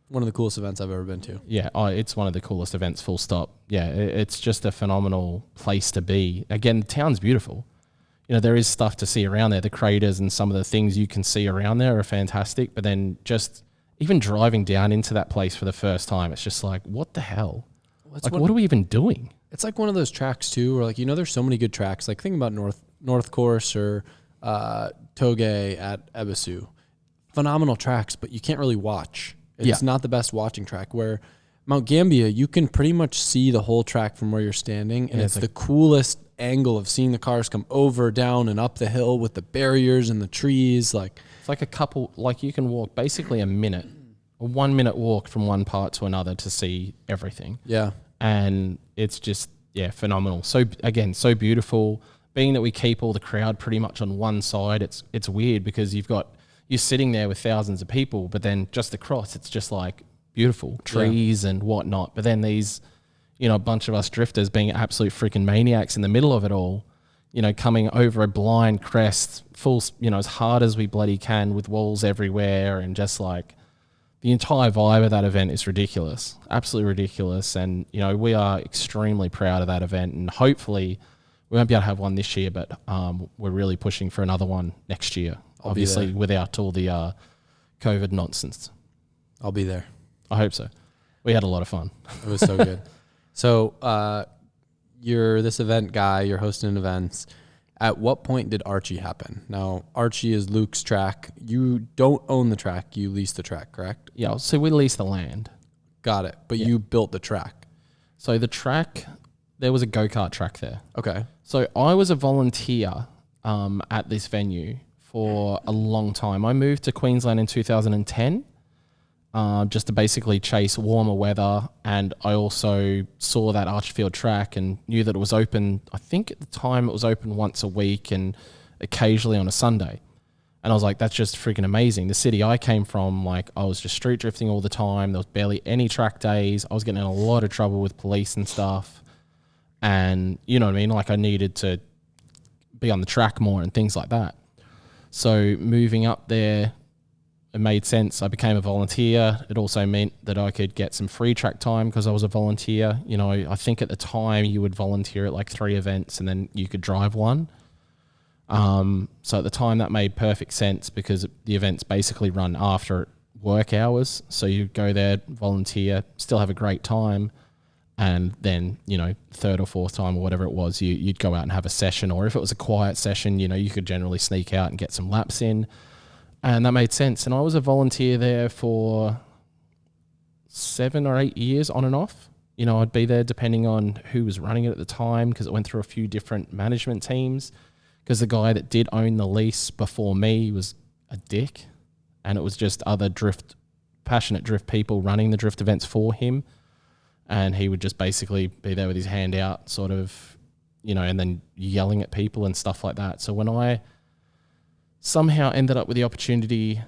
One of the coolest events I've ever been to. Yeah, it's one of the coolest events, full stop. Yeah, it's just a phenomenal place to be. Again, the town's beautiful. You know, there is stuff to see around there. The craters and some of the things you can see around there are fantastic. But then just even driving down into that place for the first time, it's just like, what the hell? Like, what are we even doing? It's like one of those tracks too, where like, you know, there's so many good tracks. Like think about North Course or Toge at Ebisu. Phenomenal tracks, but you can't really watch. It's not the best watching track. Where Mount Gambier, you can pretty much see the whole track from where you're standing, and it's the coolest angle of seeing the cars come over, down, and up the hill with the barriers and the trees. Like it's like like you can walk basically a 1 minute walk from one part to another to see everything. Yeah. And it's just, phenomenal. So again, so beautiful. Being that we keep all the crowd pretty much on one side, it's weird because you're sitting there with thousands of people, but then just across, it's just like beautiful trees and whatnot. But then these, you know, a bunch of us drifters being absolute freaking maniacs in the middle of it all, you know, coming over a blind crest, full, you know, as hard as we bloody can with walls everywhere, and just like the entire vibe of that event is ridiculous, absolutely ridiculous. And, you know, we are extremely proud of that event, and hopefully we won't be able to have one this year, but we're really pushing for another one next year. Obviously, without all the COVID nonsense. I'll be there. I hope so. We had a lot of fun. It was so good. So you're this event guy. You're hosting events. At what point did Archie happen? Now, Archie is Luke's track. You don't own the track. You lease the track, correct? Yeah, so we lease the land. Got it. But you built the track. So the track, there was a go-kart track there. Okay. So I was a volunteer at this venue for a long time. I moved to Queensland in 2010 just to basically chase warmer weather, and I also saw that Archfield track and knew that it was open. I think at the time it was open once a week and occasionally on a Sunday. And I was like, that's just freaking amazing. The city I came from, like, I was just street drifting all the time. There was barely any track days. I was getting in a lot of trouble with police and stuff. And, you know what I mean? Like, I needed to be on the track more and things like that. So moving up there, it made sense. I became a volunteer. It also meant that I could get some free track time because I was a volunteer. You know, I think at the time you would volunteer at like 3 events and then you could drive one. So at the time that made perfect sense because the events basically run after work hours. So you go there, volunteer, still have a great time. And then, you know, 3rd or 4th time or whatever it was, you'd go out and have a session. Or if it was a quiet session, you know, you could generally sneak out and get some laps in. And that made sense. And I was a volunteer there for 7 or 8 years on and off. You know, I'd be there depending on who was running it at the time because it went through a few different management teams. Because the guy that did own the lease before me was a dick. And it was just other passionate drift people running the drift events for him. And he would just basically be there with his hand out sort of, you know, and then yelling at people and stuff like that. So when I somehow ended up with the opportunity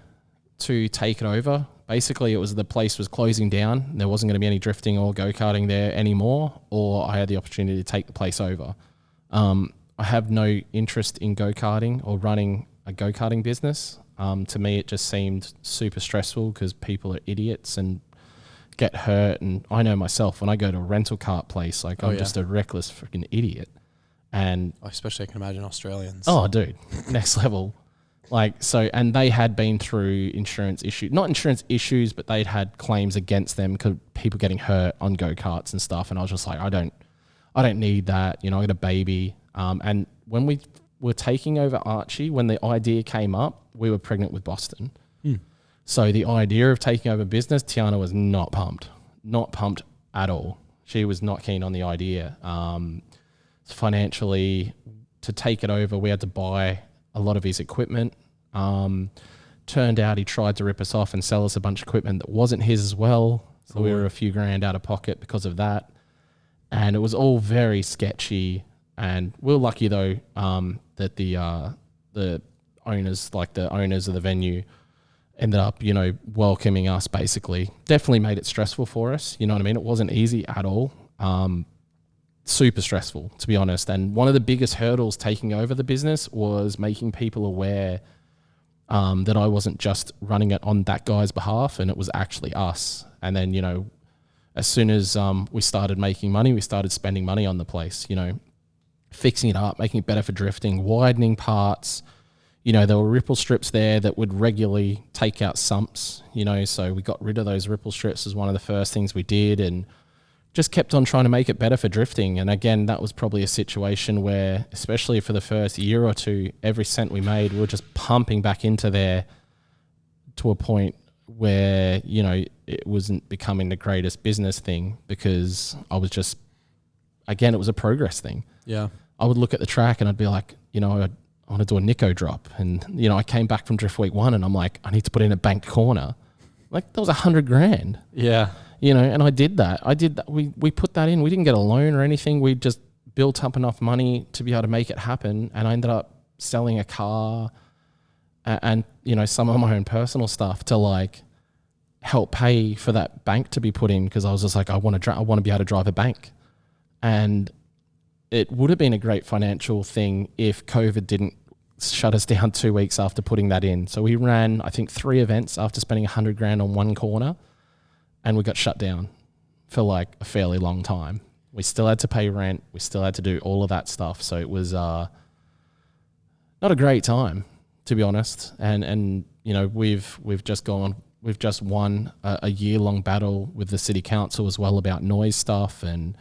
to take it over, basically it was the place was closing down. There wasn't going to be any drifting or go-karting there anymore, or I had the opportunity to take the place over. I have no interest in go-karting or running a go-karting business. To me, it just seemed super stressful because people are idiots and get hurt. And I know myself, when I go to a rental kart place, like I'm just a reckless freaking idiot. And especially I can imagine Australians. Oh, dude, next level. Like, so, and they had been through not insurance issues, but they'd had claims against them because people getting hurt on go-karts and stuff. And I was just like, I don't need that. You know, I got a baby. And when we were taking over Archie, when the idea came up, we were pregnant with Boston. So the idea of taking over business, Tiana was not pumped at all. She was not keen on the idea. Financially, to take it over, we had to buy a lot of his equipment. Turned out he tried to rip us off and sell us a bunch of equipment that wasn't his as well. So we were a few grand out of pocket because of that. And it was all very sketchy. And we were lucky though that the owners, like the owners of the venue, ended up, welcoming us basically. Definitely made it stressful for us. You know what I mean? It wasn't easy at all. Super stressful, to be honest. And one of the biggest hurdles taking over the business was making people aware that I wasn't just running it on that guy's behalf, and it was actually us. And then, as soon as we started making money, we started spending money on the place, fixing it up, making it better for drifting, widening parts. There were ripple strips there that would regularly take out sumps, so we got rid of those ripple strips as one of the first things we did, and just kept on trying to make it better for drifting. And again, that was probably a situation where, especially for the first year or two, every cent we made, we were just pumping back into there to a point where, it wasn't becoming the greatest business thing, because I was just, again, it was a progress thing. Yeah. I would look at the track and I'd be like, I want to do a Nico drop. And, I came back from Drift Week 1 and I'm like, I need to put in a banked corner. Like, that was $100,000. Yeah. And I did that. We put that in. We didn't get a loan or anything. We just built up enough money to be able to make it happen. And I ended up selling a car and some of my own personal stuff to help pay for that bank to be put in, because I was just like, I want to be able to drive a bank. And it would have been a great financial thing if COVID didn't shut us down 2 weeks after putting that in. So we ran, I think, 3 events after spending $100,000 on one corner. And we got shut down for a fairly long time. We still had to pay rent. We still had to do all of that stuff. So it was not a great time, to be honest. And we've just won a year-long battle with the city council as well about noise stuff, and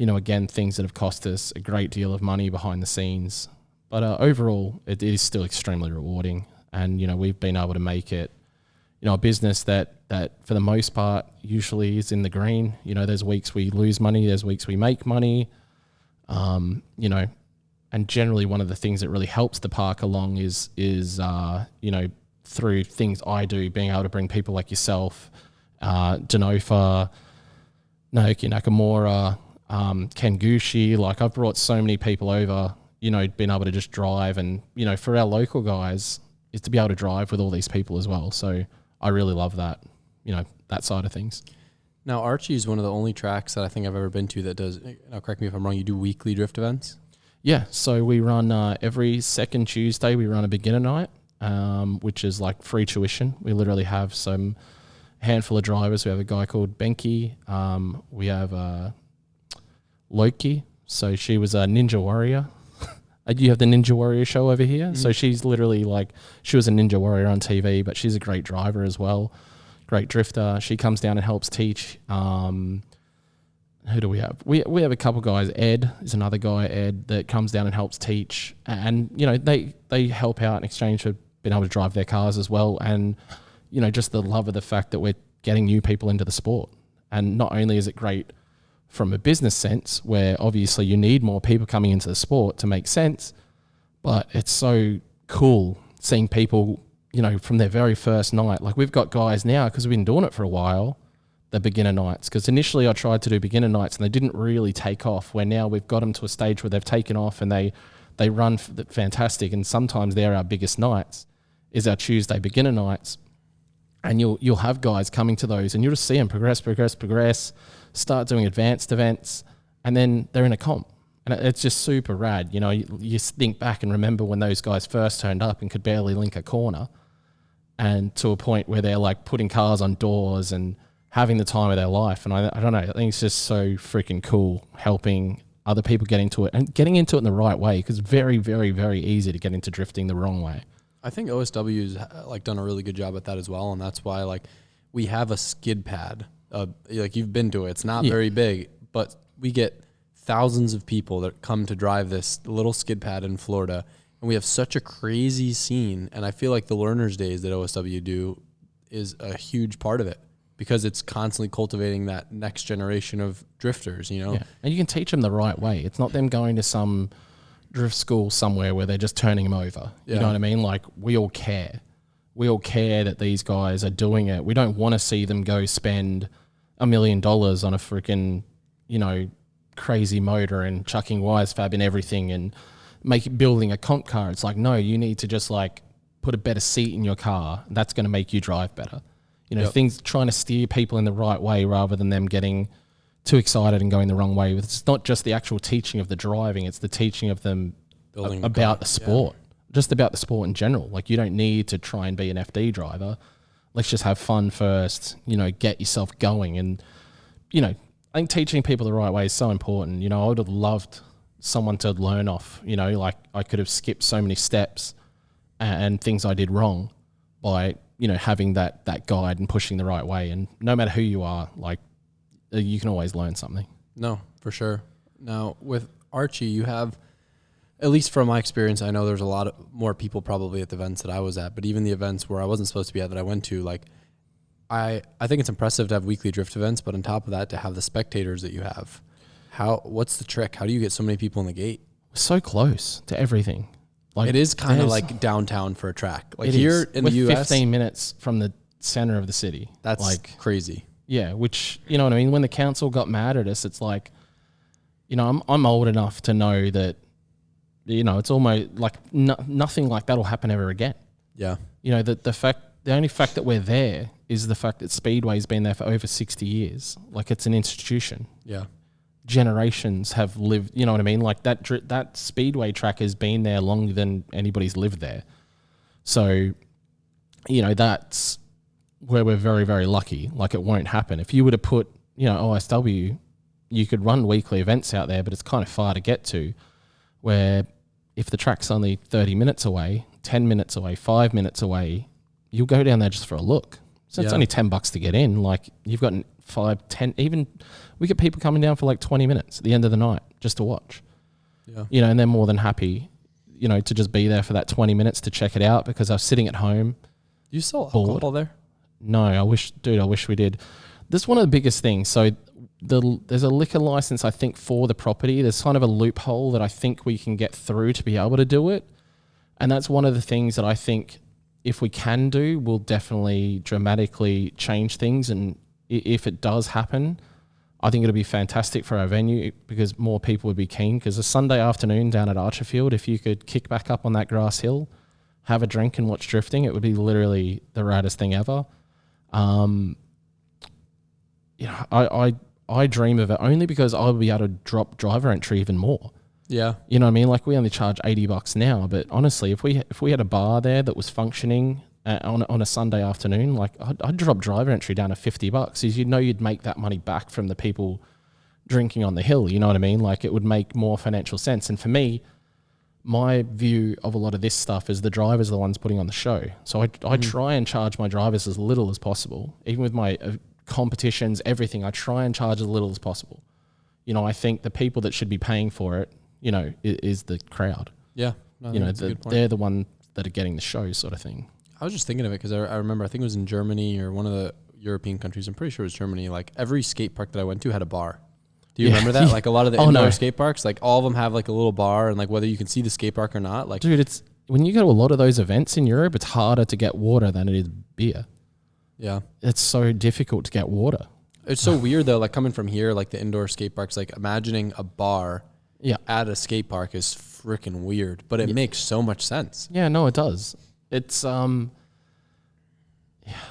again, things that have cost us a great deal of money behind the scenes. But overall, it is still extremely rewarding, and we've been able to make it a business that for the most part usually is in the green. There's weeks we lose money, there's weeks we make money. And generally one of the things that really helps the park along is through things I do, being able to bring people like yourself, Denofa, Naoki Nakamura, Ken Gushi. I've brought so many people over, being able to just drive, and, for our local guys is to be able to drive with all these people as well. So I really love that, that side of things. Now, Archie is one of the only tracks that I think I've ever been to that does, correct me if I'm wrong, you do weekly drift events? Yeah, so we run every second Tuesday, we run a beginner night, which is free tuition. We literally have some handful of drivers. We have a guy called Benki. We have Loki. So she was a Ninja Warrior. You have the Ninja Warrior show over here. Mm-hmm. So she's literally she was a Ninja Warrior on TV, but she's a great driver as well. Great drifter. She comes down and helps teach. Who do we have? We have a couple guys. Ed is another guy, Ed, that comes down and helps teach. And, they help out in exchange for being able to drive their cars as well. And, just the love of the fact that we're getting new people into the sport. And not only is it great from a business sense, where obviously you need more people coming into the sport to make sense, but it's so cool seeing people, from their very first night. We've got guys now, because we've been doing it for a while, the beginner nights, because initially I tried to do beginner nights and they didn't really take off, where now we've got them to a stage where they've taken off and they run fantastic. And sometimes they're our biggest nights, is our Tuesday beginner nights. And you'll have guys coming to those and you'll just see them progress, start doing advanced events, and then they're in a comp. And it's just super rad. You think back and remember when those guys first turned up and could barely link a corner, and to a point where they're putting cars on doors and having the time of their life. And I don't know, I think it's just so freaking cool helping other people get into it and getting into it in the right way, because it's very, very, very easy to get into drifting the wrong way. I think OSW's done a really good job at that as well, and that's why we have a skid pad. You've been to it. It's not very big, but we get thousands of people that come to drive this little skid pad in Florida, and we have such a crazy scene. And I feel like the Learners Days that OSW do is a huge part of it because it's constantly cultivating that next generation of drifters, you know? Yeah. And you can teach them the right way. It's not them going to some drift school somewhere where they're just turning them over. Yeah. You know what I mean? Like, we all care. We all care that these guys are doing it. We don't want to see them go spend $1 million on a freaking, you know, crazy motor and chucking wires fab and everything and building a comp car. It's like, no, you need to just like put a better seat in your car. That's going to make you drive better. You know, things trying to steer people in the right way rather than them getting too excited and going the wrong way. It's not just the actual teaching of the driving, it's the teaching of them about the sport, just about the sport in general. Like, you don't need to try and be an FD driver. Let's just have fun first, you know, get yourself going. And, you know, I think teaching people the right way is so important. You know, I would have loved someone to learn off, you know, like I could have skipped so many steps and things I did wrong by, you know, having that guide and pushing the right way. And no matter who you are, like, you can always learn something. No, for sure. Now, with Archie, you have, at least from my experience, I know there's a lot more people probably at the events that I was at, but even the events where I wasn't supposed to be at that I went to, like, I think it's impressive to have weekly drift events, but on top of that, to have the spectators that you have. What's the trick? How do you get so many people in the gate? We're so close to everything. Like, it is kind of like downtown for a track. Like, here in the US, 15 minutes from the center of the city. That's like crazy. Yeah, which, you know what I mean? When the council got mad at us, it's like, you know, I'm old enough to know that, you know, it's almost like nothing like that will happen ever again. Yeah. You know, the only fact that we're there is the fact that Speedway's been there for over 60 years. Like, it's an institution. Yeah. Generations have lived, you know what I mean? Like, that Speedway track has been there longer than anybody's lived there. So, you know, that's where we're very, very lucky. Like, it won't happen. If you were to put, you know, OSW, you could run weekly events out there, but it's kind of far to get to, where if the track's only 30 minutes away, 10 minutes away, 5 minutes away, you'll go down there just for a look. So it's only $10 to get in. Like, you've got 5, 10, even we get people coming down for like 20 minutes at the end of the night just to watch. Yeah. You know, and they're more than happy, you know, to just be there for that 20 minutes to check it out, because I was sitting at home. You sell alcohol there? No, I wish we did. This is one of the biggest things. So there's a liquor license, I think, for the property. There's kind of a loophole that I think we can get through to be able to do it. And that's one of the things that I think, if we can do, will definitely dramatically change things. And if it does happen, I think it'll be fantastic for our venue, because more people would be keen. Because a Sunday afternoon down at Archie, if you could kick back up on that grass hill, have a drink and watch drifting, it would be literally the raddest thing ever. You know, I dream of it only because I'll be able to drop driver entry even more. Yeah. You know what I mean? Like, we only charge $80 now, but honestly, if we had a bar there that was functioning on a Sunday afternoon, like, I'd drop driver entry down to $50, because you know you'd make that money back from the people drinking on the hill. You know what I mean? Like, it would make more financial sense. And for me, my view of a lot of this stuff is the drivers are the ones putting on the show. So I try and charge my drivers as little as possible. Even with my competitions, everything, I try and charge as little as possible. You know, I think the people that should be paying for it, you know, is the crowd. Yeah. No, you know, they're the one that are getting the show, sort of thing. I was just thinking of it because I remember, I think it was in Germany or one of the European countries. I'm pretty sure it was Germany. Like, every skate park that I went to had a bar. Do you remember that? Like, a lot of the indoor skate parks, like, all of them have like a little bar, and like, whether you can see the skate park or not, like, dude, it's when you go to a lot of those events in Europe, it's harder to get water than it is beer. Yeah. It's so difficult to get water. It's so weird though, like, coming from here, like the indoor skate parks, like, imagining a bar at a skate park is freaking weird, but it makes so much sense. Yeah, no, it does. It's I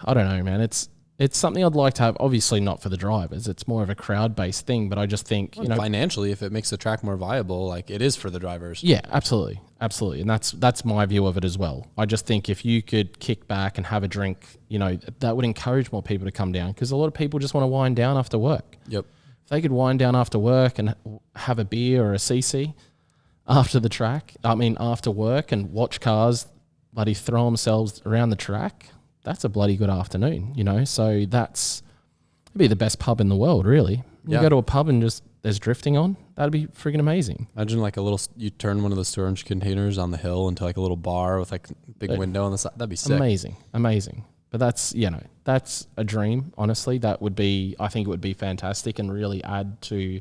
don't know, man. It's something I'd like to have. Obviously not for the drivers. It's more of a crowd-based thing, but I just think, you know, financially, if it makes the track more viable, like, it is for the drivers. Yeah, absolutely. Absolutely. And that's my view of it as well. I just think if you could kick back and have a drink, you know, that would encourage more people to come down, because a lot of people just want to wind down after work. Yep. If they could wind down after work and have a beer or a CC after the track, after work, and watch cars bloody throw themselves around the track, that's a bloody good afternoon, you know? So it'd be the best pub in the world, really. You go to a pub and just there's drifting on, that'd be freaking amazing. Imagine like you turn one of the storage containers on the hill into like a little bar with like big window on the side. That'd be sick. Amazing. But But that's a dream, honestly. I think it would be fantastic and really add to,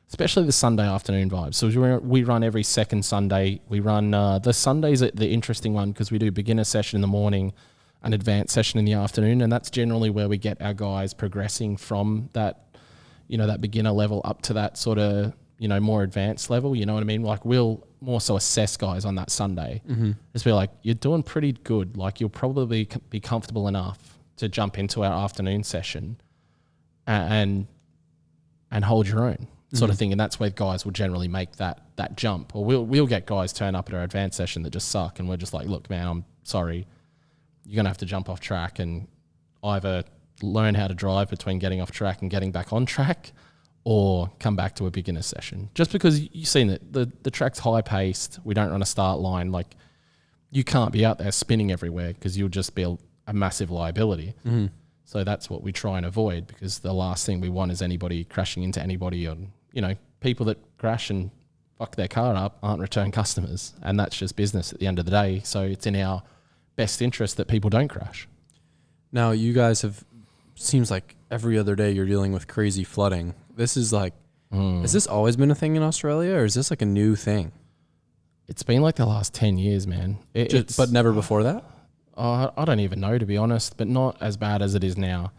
especially the Sunday afternoon vibe. So we run every second Sunday. We run the Sundays are the interesting one because we do beginner session in the morning, an advanced session in the afternoon, and that's generally where we get our guys progressing from that, that beginner level up to that sort of, more advanced level. You know what I mean? Like we'll more so assess guys on that Sunday. Mm-hmm. Just be like, you're doing pretty good. Like you'll probably be comfortable enough to jump into our afternoon session and hold your own sort of thing. And that's where guys will generally make that jump. Or we'll get guys turn up at our advanced session that just suck. And we're just like, look, man, I'm sorry. You're going to have to jump off track and either learn how to drive between getting off track and getting back on track, or come back to a beginner session. Just because you've seen it, the track's high paced. We don't run a start line. Like you can't be out there spinning everywhere because you'll just be a massive liability. Mm-hmm. So that's what we try and avoid, because the last thing we want is anybody crashing into anybody, or, people that crash and fuck their car up aren't return customers. And that's just business at the end of the day. So it's in our best interest that people don't crash. Now you guys seems like every other day you're dealing with crazy flooding. This is like, has this always been a thing in Australia, or is this like a new thing? It's been like the last 10 years, man. But never before that? I don't even know, to be honest, but not as bad as it is now.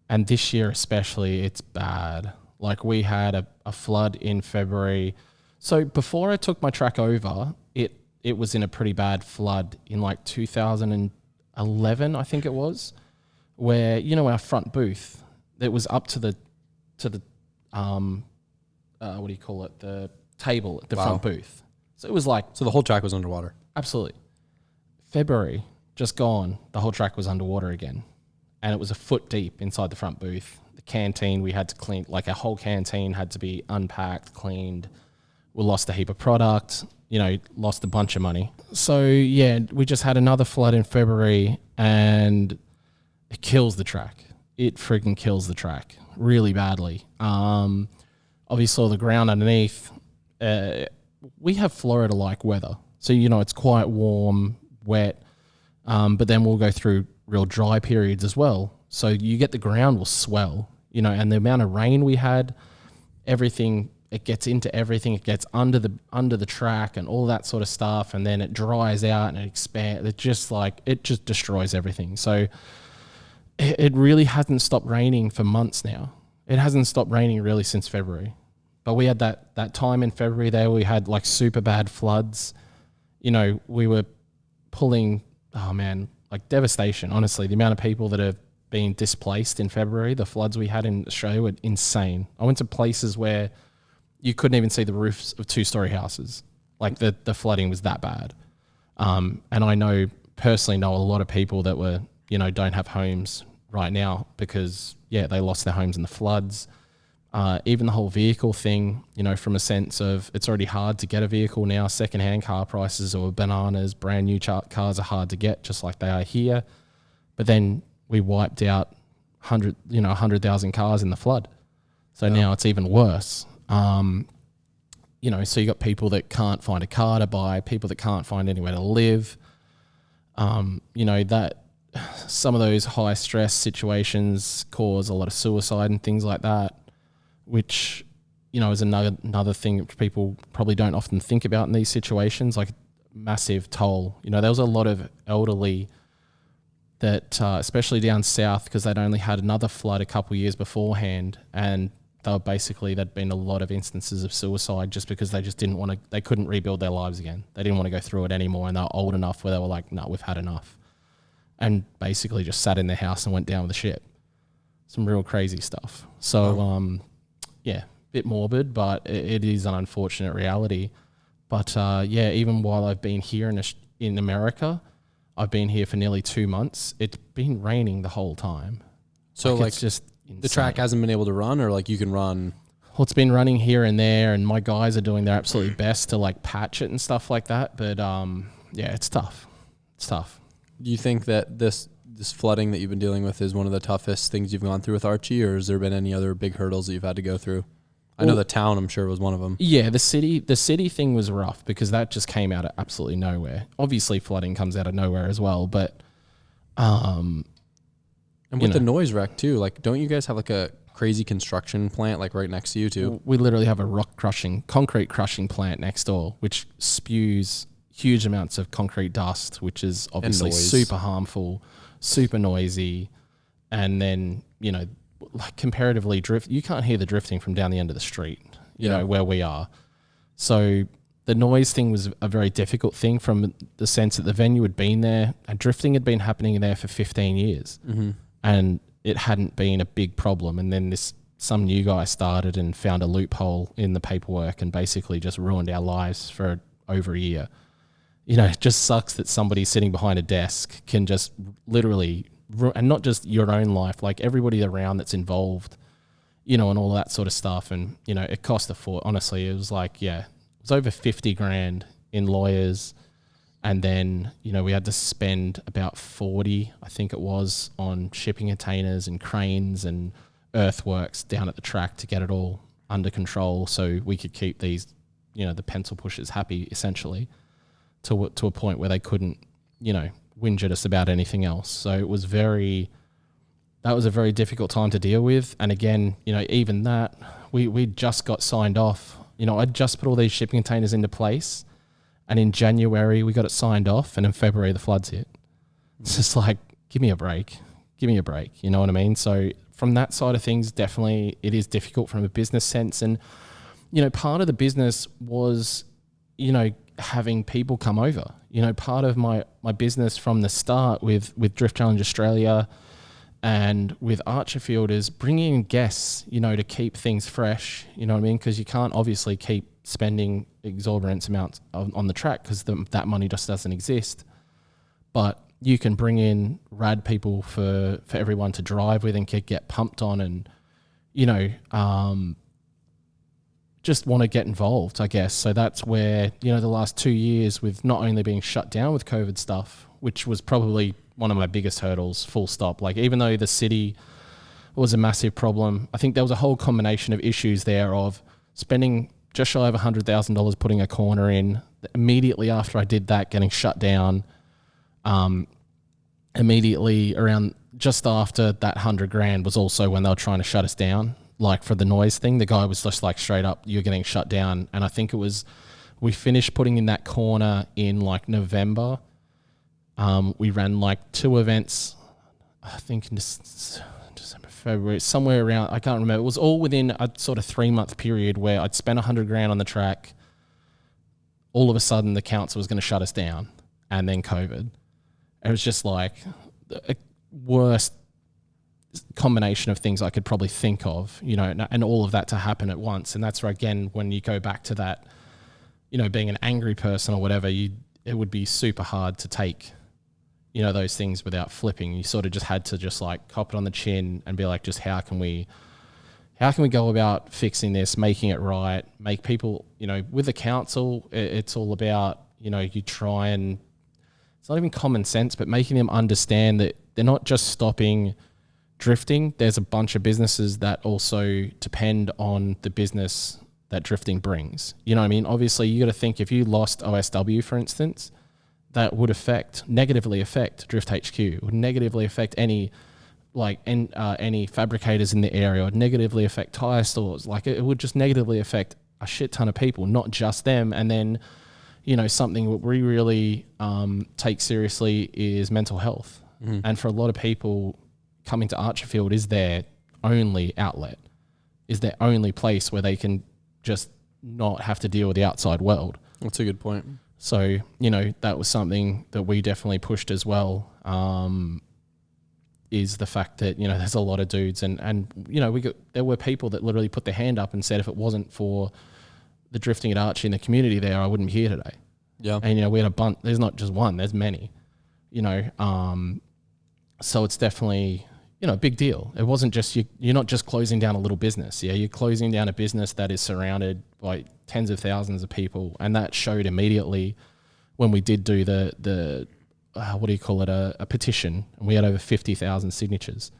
And this year especially, it's bad. Like we had a flood in February. So before I took my track over, it was in a pretty bad flood in like 2011, I think it was, where, our front booth, it was up to the what do you call it? The table at the front booth. So it was like... So the whole track was underwater? Absolutely. February, just gone, the whole track was underwater again. And it was a foot deep inside the front booth. The canteen, we had to clean, like our whole canteen had to be unpacked, cleaned. We lost a heap of product, lost a bunch of money. So yeah, we just had another flood in February, and it kills the track. It freaking kills the track really badly. Obviously the ground underneath, we have Florida-like weather. So, it's quite warm, wet, but then we'll go through real dry periods as well. So you get the ground will swell, and the amount of rain we had, everything, it gets into everything. It gets under the track and all that sort of stuff. And then it dries out and it expands. It just destroys everything. So it really hasn't stopped raining for months now. It hasn't stopped raining really since February. But we had that time in February there, we had like super bad floods. We were pulling, like devastation. Honestly, the amount of people that have been displaced in February, the floods we had in Australia were insane. I went to places where you couldn't even see the roofs of 2-story houses. Like the flooding was that bad. And I personally know a lot of people that were, don't have homes right now because, they lost their homes in the floods. Even the whole vehicle thing, from a sense of it's already hard to get a vehicle now. Secondhand car prices are bananas. Brand new cars are hard to get, just like they are here. But then we wiped out 100,000 cars in the flood. So now it's even worse. So you got people that can't find a car to buy, people that can't find anywhere to live. That some of those high stress situations cause a lot of suicide and things like that, which, is another thing which people probably don't often think about in these situations, like massive toll. There was a lot of elderly that, especially down south, because they'd only had another flood a couple of years beforehand, and there'd been a lot of instances of suicide just because they just they couldn't rebuild their lives again. They didn't want to go through it anymore, and they were old enough where they were like, no, we've had enough. And basically just sat in their house and went down with the ship. Some real crazy stuff. So, bit morbid, but it is an unfortunate reality. But even while I've been here in America, I've been here for nearly 2 months. It's been raining the whole time. So it's just insane. The track hasn't been able to run, or like you can run? Well, it's been running here and there, and my guys are doing their absolute best to like patch it and stuff like that. But it's tough. It's tough. Do you think that this flooding that you've been dealing with is one of the toughest things you've gone through with Archie, or has there been any other big hurdles that you've had to go through? I know the town, I'm sure, was one of them. Yeah, the city thing was rough because that just came out of absolutely nowhere. Obviously, flooding comes out of nowhere as well, but And with the noise wreck too, like, don't you guys have like a crazy construction plant like right next to you too? We literally have a concrete crushing plant next door, which spews huge amounts of concrete dust, which is obviously super harmful, super noisy. And then, like comparatively you can't hear the drifting from down the end of the street, you know, where we are. So the noise thing was a very difficult thing from the sense that the venue had been there and drifting had been happening there for 15 years. Mm-hmm. And it hadn't been a big problem. And then some new guy started and found a loophole in the paperwork and basically just ruined our lives for over a year. It just sucks that somebody sitting behind a desk can just literally, and not just your own life, like everybody around that's involved, and all that sort of stuff. And, it cost a fort. Honestly, it was like, it was over 50 grand in lawyers. And then, we had to spend about 40, I think it was, on shipping containers and cranes and earthworks down at the track to get it all under control so we could keep these, the pencil pushers happy, essentially, to a point where they couldn't, whinge at us about anything else. So that was a very difficult time to deal with. And again, even that, we just got signed off. I'd just put all these shipping containers into place. And in January, we got it signed off, and in February, the floods hit. It's just like, give me a break. You know what I mean? So from that side of things, definitely it is difficult from a business sense. And, part of the business was, having people come over. Part of my business from the start with Drift Challenge Australia and with Archie is bringing in guests, to keep things fresh. You know what I mean? Because you can't obviously keep spending exorbitant amounts on the track because that money just doesn't exist. But you can bring in rad people for everyone to drive with and get pumped on and, just want to get involved, I guess. So that's where, the last 2 years with not only being shut down with COVID stuff, which was probably one of my biggest hurdles, full stop. Like, even though the city was a massive problem, I think there was a whole combination of issues there of spending just shy of $100,000 putting a corner in. Immediately after I did that, getting shut down. Immediately around just after that 100 grand was also when they were trying to shut us down. Like for the noise thing, the guy was just like straight up, you're getting shut down. And I think we finished putting in that corner in like November. We ran like 2 events, I think in December, February, somewhere around, I can't remember. It was all within a sort of 3-month period where I'd spent 100 grand on the track. All of a sudden the council was going to shut us down, and then COVID. It was just like the worst combination of things I could probably think of, and all of that to happen at once. And that's where, again, when you go back to that, being an angry person or whatever, it would be super hard to take, those things without flipping. You sort of just had to just like cop it on the chin and be like, just how can we go about fixing this, making it right, make people, with the council, it's all about, you try and, it's not even common sense, but making them understand that they're not just stopping drifting. There's a bunch of businesses that also depend on the business that drifting brings. You know what I mean? Obviously, you got to think, if you lost OSW, for instance, that would negatively affect Drift HQ. It would negatively affect any fabricators in the area. It would negatively affect tire stores. Like, it would just negatively affect a shit ton of people, not just them. And then, something that we really take seriously is mental health. Mm-hmm. And for a lot of people, coming to Archie is their only outlet, is their only place where they can just not have to deal with the outside world. That's a good point. So, that was something that we definitely pushed as well, is the fact that, there's a lot of dudes and there were people that literally put their hand up and said, if it wasn't for the drifting at Archie in the community there, I wouldn't be here today. Yeah. And, we had a bunch, there's not just one, there's many, so it's definitely, a big deal. It wasn't just, you're not just closing down a little business. Yeah. You're closing down a business that is surrounded by tens of thousands of people. And that showed immediately when we did do the a petition, and we had over 50,000 signatures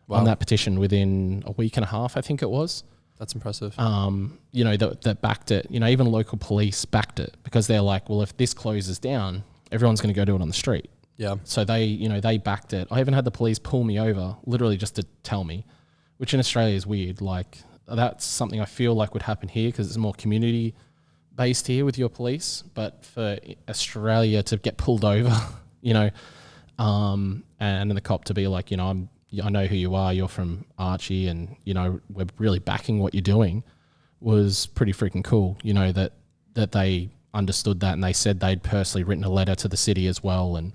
on that petition within a week and a half, I think it was. That's impressive. That backed it. Even local police backed it because they're like, well, if this closes down, everyone's going to go do it on the street. Yeah. So they backed it. I even had the police pull me over, literally just to tell me, which in Australia is weird. Like, that's something I feel like would happen here because it's more community based here with your police. But for Australia to get pulled over, and then the cop to be like, I know who you are. You're from Archie, and we're really backing what you're doing, was pretty freaking cool. That they understood that, and they said they'd personally written a letter to the city as well, and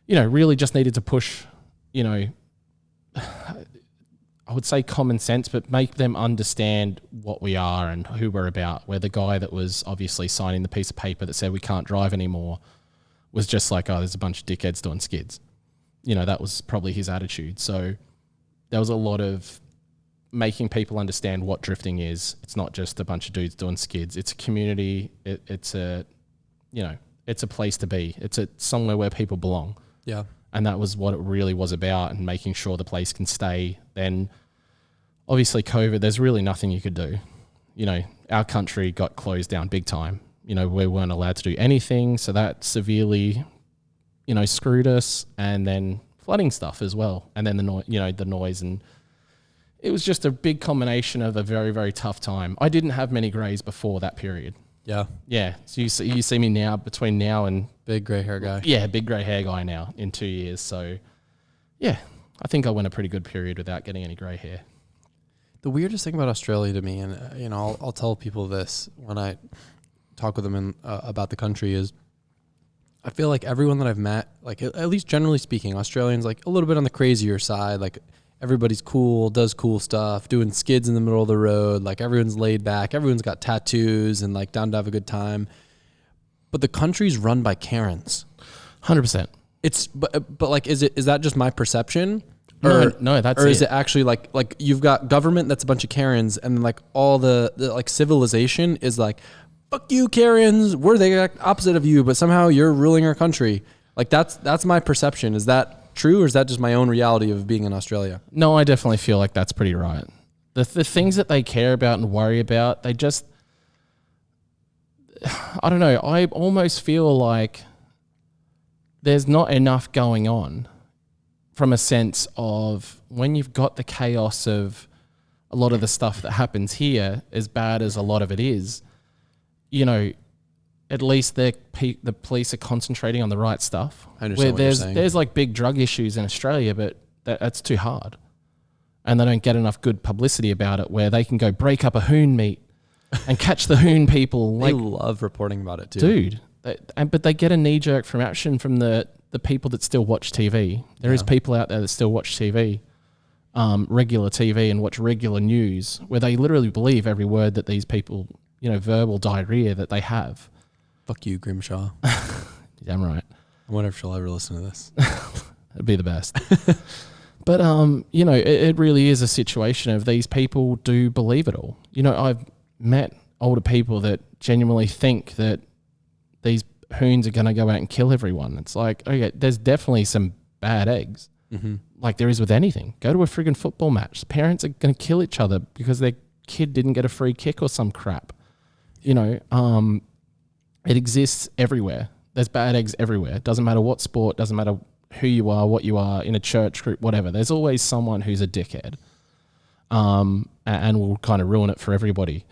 really just needed to push, I would say common sense, but make them understand what we are and who we're about. Where the guy that was obviously signing the piece of paper that said we can't drive anymore was just like, oh, there's a bunch of dickheads doing skids. That was probably his attitude. So there was a lot of making people understand what drifting is. It's not just a bunch of dudes doing skids. It's a community. It's a place to be. It's somewhere where people belong. Yeah. And that was what it really was about, and making sure the place can stay. Then obviously COVID, there's really nothing you could do. Our country got closed down big time. We weren't allowed to do anything. So that severely, screwed us, and then flooding stuff as well. And then the noise, and it was just a big combination of a very, very tough time. I didn't have many grays before that period. Yeah. Yeah. So you see me now, between now and... Big grey hair guy. Yeah, big grey hair guy now in 2 years. So, yeah, I think I went a pretty good period without getting any grey hair. The weirdest thing about Australia to me, and I'll tell people this when I talk with them about the country, is I feel like everyone that I've met, like at least generally speaking, Australians like a little bit on the crazier side. Like everybody's cool, does cool stuff, doing skids in the middle of the road. Like everyone's laid back, everyone's got tattoos and like down to have a good time. But the country's run by Karens. 100%. It's but like is that just my perception? No, that's it. Or is it actually like you've got government that's a bunch of Karens, and like all the like civilization is like, fuck you Karens, we're the exact opposite of you, but somehow you're ruling our country. Like that's my perception. Is that true, or is that just my own reality of being in Australia? No, I definitely feel like that's pretty right. The things that they care about and worry about, they just... I don't know. I almost feel like there's not enough going on, from a sense of when you've got the chaos of a lot of the stuff that happens here, as bad as a lot of it is, at least the police are concentrating on the right stuff. I understand what you're saying. There's like big drug issues in Australia, but that's too hard. And they don't get enough good publicity about it, where they can go break up a hoon meet and catch the hoon people. They love reporting about it too. Dude. But they get a knee-jerk reaction from the people that still watch TV. There is people out there that still watch TV, regular TV, and watch regular news, where they literally believe every word that these people, verbal diarrhea that they have. Fuck you, Grimshaw. Damn right. I wonder if she'll ever listen to this. It'd be the best. But, it really is a situation of these people do believe it all. I've met older people that genuinely think that these hoons are going to go out and kill everyone. It's like, okay, there's definitely some bad eggs, like there is with anything. Go to a friggin' football match. Parents are going to kill each other because their kid didn't get a free kick or some crap. It exists everywhere. There's bad eggs everywhere. It doesn't matter what sport, doesn't matter who you are, what you are, in a church group, whatever. There's always someone who's a dickhead, and will kind of ruin it for everybody.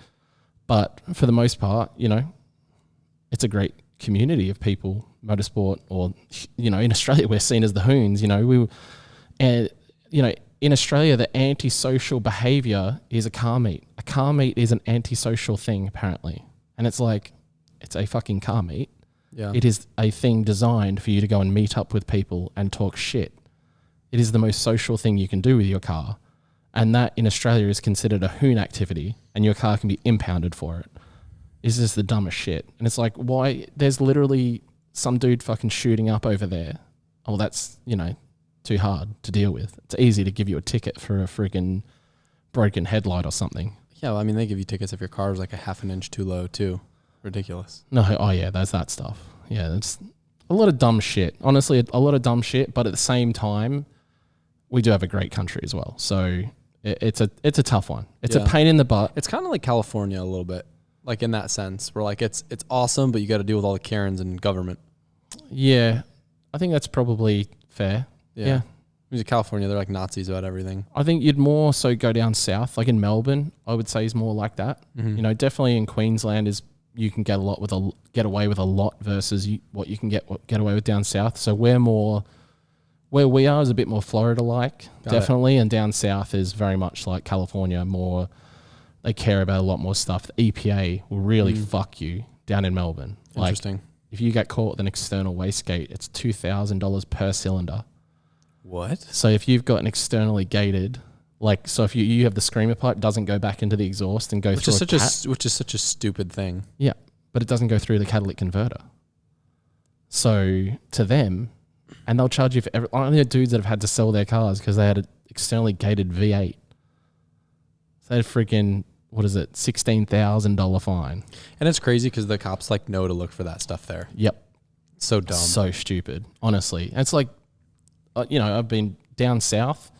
But for the most part, it's a great community of people, motorsport, or, in Australia, we're seen as the hoons. In Australia, the antisocial behavior is a car meet. A car meet is an antisocial thing, apparently. And it's like, it's a fucking car meet. Yeah. It is a thing designed for you to go and meet up with people and talk shit. It is the most social thing you can do with your car. And that in Australia is considered a hoon activity, and your car can be impounded for it. It's just the dumbest shit. And it's like, why? There's literally some dude fucking shooting up over there. Oh, that's, too hard to deal with. It's easy to give you a ticket for a friggin' broken headlight or something. Yeah, well, I mean, they give you tickets if your car is like a half an inch too low too. Ridiculous. No, oh yeah, there's that stuff. Yeah, it's a lot of dumb shit. Honestly, a lot of dumb shit, but at the same time, we do have a great country as well. So it's a tough one. It's a pain in the butt. It's kind of like California a little bit, like in that sense, where like it's awesome, but you got to deal with all the Karens and government. Yeah. I think that's probably fair. Yeah. In California, they're like Nazis about everything. I think you'd more so go down south, like in Melbourne. I would say is more like that. Mm-hmm. You know, definitely in Queensland is you can get away with a lot versus what you can get away with down south. So we're more where we are is a bit more Florida-like, definitely, and down south is very much like California. More they care about a lot more stuff. The EPA will really fuck you down in Melbourne. Interesting. Like, if you get caught with an external wastegate, it's $2,000 per cylinder. What? So if you've got an externally gated, like, so if you have the screamer pipe, doesn't go back into the exhaust and go through which is such a stupid thing. Yeah, but it doesn't go through the catalytic converter. So to them, and they'll charge you for I know dudes that have had to sell their cars because they had an externally gated V8. So they had freaking, what is it, $16,000 fine. And it's crazy because the cops like know to look for that stuff there. Yep. So dumb. So stupid, honestly. And it's like, you know, I've been down south.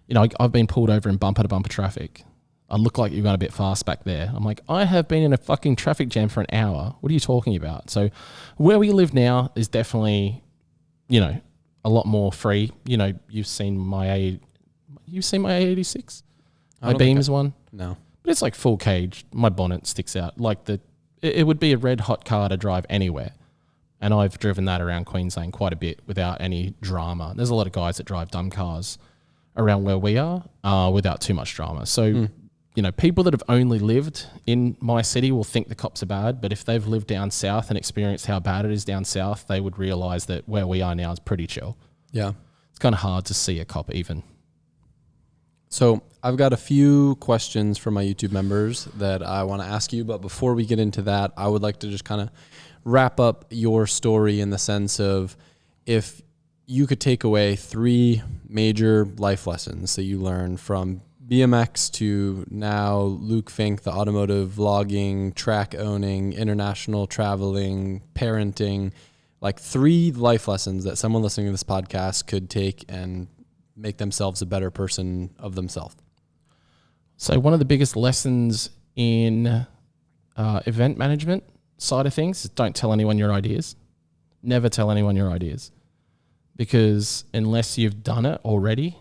You know, I've been pulled over in bumper-to-bumper traffic. I look like you got a bit fast back there. I'm like, I have been in a fucking traffic jam for an hour. What are you talking about? So where we live now is definitely, you know, a lot more free. You know, you've seen my A86? My Beams one? No. But it's like full cage. My bonnet sticks out. Like it would be a red hot car to drive anywhere. And I've driven that around Queensland quite a bit without any drama. There's a lot of guys that drive dumb cars around where we are without too much drama. So, you know, people that have only lived in my city will think the cops are bad, but if they've lived down south and experienced how bad it is down south, they would realise that where we are now is pretty chill. Yeah. It's kind of hard to see a cop even. So I've got a few questions from my YouTube members that I want to ask you, but before we get into that, I would like to just kind of wrap up your story in the sense of if you could take away 3 major life lessons that you learned from BMX to now Luke Fink, the automotive vlogging, track owning, international traveling, parenting, like 3 life lessons that someone listening to this podcast could take and make themselves a better person of themselves. So one of the biggest lessons in event management side of things is don't tell anyone your ideas. Never tell anyone your ideas. Because unless you've done it already,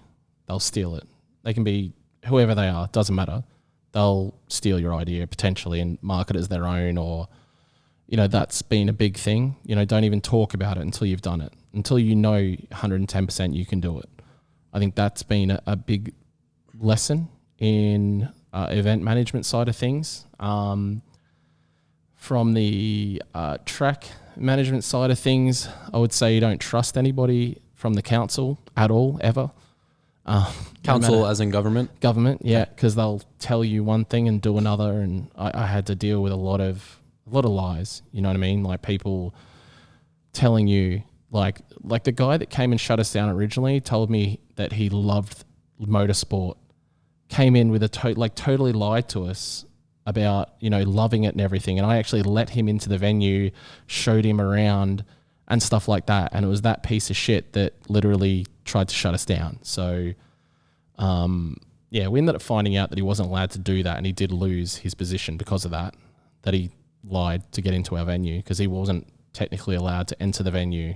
they'll steal it. They can be whoever they are, doesn't matter. They'll steal your idea potentially and market it as their own, or, you know, that's been a big thing. You know, don't even talk about it until you've done it, until you know 110% you can do it. I think that's been a big lesson in event management side of things. From the track management side of things, I would say you don't trust anybody from the council at all, ever. Council as in government? Government, yeah, because they'll tell you one thing and do another, and I had to deal with a lot of lies, you know what I mean? Like people telling you, like the guy that came and shut us down originally told me that he loved motorsport, came in with totally lied to us about, you know, loving it and everything. And I actually let him into the venue, showed him around and stuff like that. And it was that piece of shit that literally tried to shut us down. So, yeah, we ended up finding out that he wasn't allowed to do that. And he did lose his position because of that he lied to get into our venue because he wasn't technically allowed to enter the venue,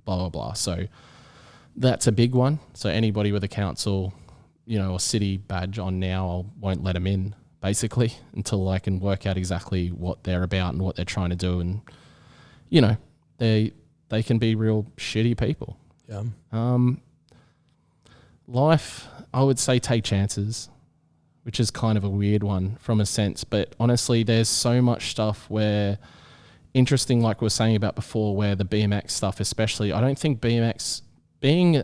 blah, blah, blah. So that's a big one. So anybody with a council, you know, or city badge on now, I won't let them in, basically, until I can work out exactly what they're about and what they're trying to do. And, you know, they can be real shitty people. Yeah. Life, I would say take chances, which is kind of a weird one from a sense. But honestly, there's so much stuff where, interesting, like we were saying about before, where the BMX stuff especially, I don't think BMX being,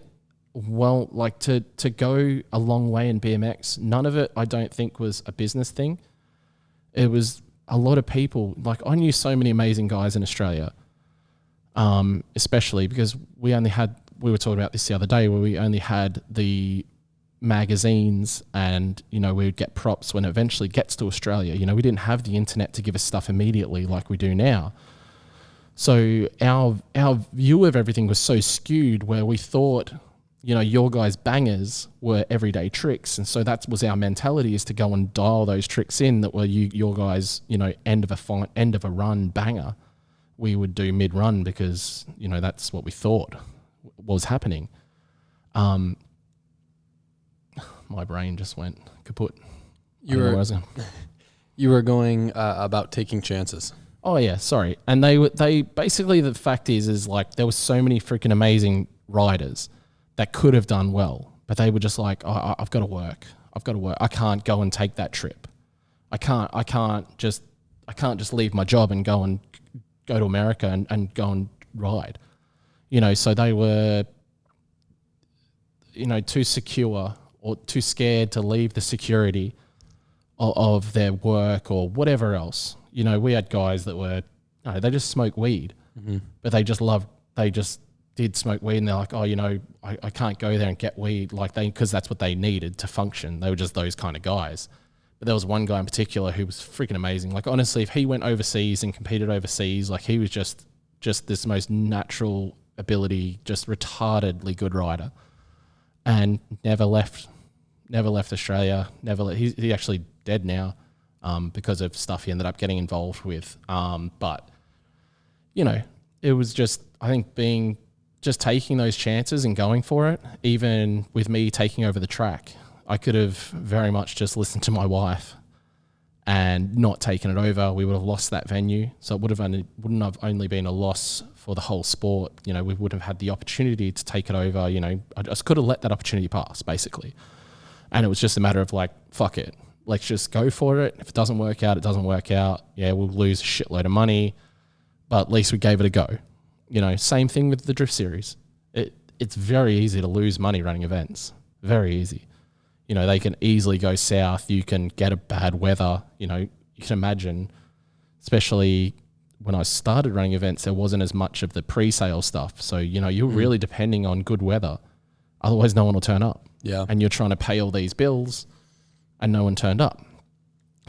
well, like to go a long way in BMX, none of it I don't think was a business thing. It was a lot of people. Like I knew so many amazing guys in Australia, especially because we were talking about this the other day, where we only had the magazines and, you know, we would get props when it eventually gets to Australia. You know, we didn't have the internet to give us stuff immediately like we do now. So our view of everything was so skewed where we thought, you know, your guys' bangers were everyday tricks. And so that was our mentality, is to go and dial those tricks in that were your guys', you know, end of a run banger we would do mid-run because, you know, that's what we thought was happening. My brain just went kaput. You were going about taking chances. Oh yeah, sorry. And they basically, the fact is like there were so many freaking amazing riders that could have done well, but they were just like, oh, I've got to work. I can't go and take that trip. I can't just leave my job and go to America and go and ride. You know, so they were, you know, too secure or too scared to leave the security of their work or whatever else. You know, we had guys that were, no, they just smoke weed, but they just did smoke weed, and they're like, oh, you know, I can't go there and get weed, like because that's what they needed to function. They were just those kind of guys. But there was one guy in particular who was freaking amazing. Like, honestly, if he went overseas and competed overseas, like he was just this most natural ability, just retardedly good rider, and never left Australia. He's actually dead now. Because of stuff he ended up getting involved with. But, you know, it was just, I think taking those chances and going for it, even with me taking over the track, I could have very much just listened to my wife and not taken it over. We would have lost that venue. So it wouldn't have only been a loss for the whole sport. You know, we would have had the opportunity to take it over. You know, I just could have let that opportunity pass, basically. And it was just a matter of like, fuck it. Let's just go for it. If it doesn't work out, it doesn't work out. Yeah, we'll lose a shitload of money, but at least we gave it a go. You know, same thing with the Drift Series. It's very easy to lose money running events. Very easy. You know, they can easily go south. You can get a bad weather. You know, you can imagine, especially when I started running events, there wasn't as much of the pre-sale stuff. So, you know, you're really depending on good weather. Otherwise, no one will turn up. Yeah. And you're trying to pay all these bills and no one turned up.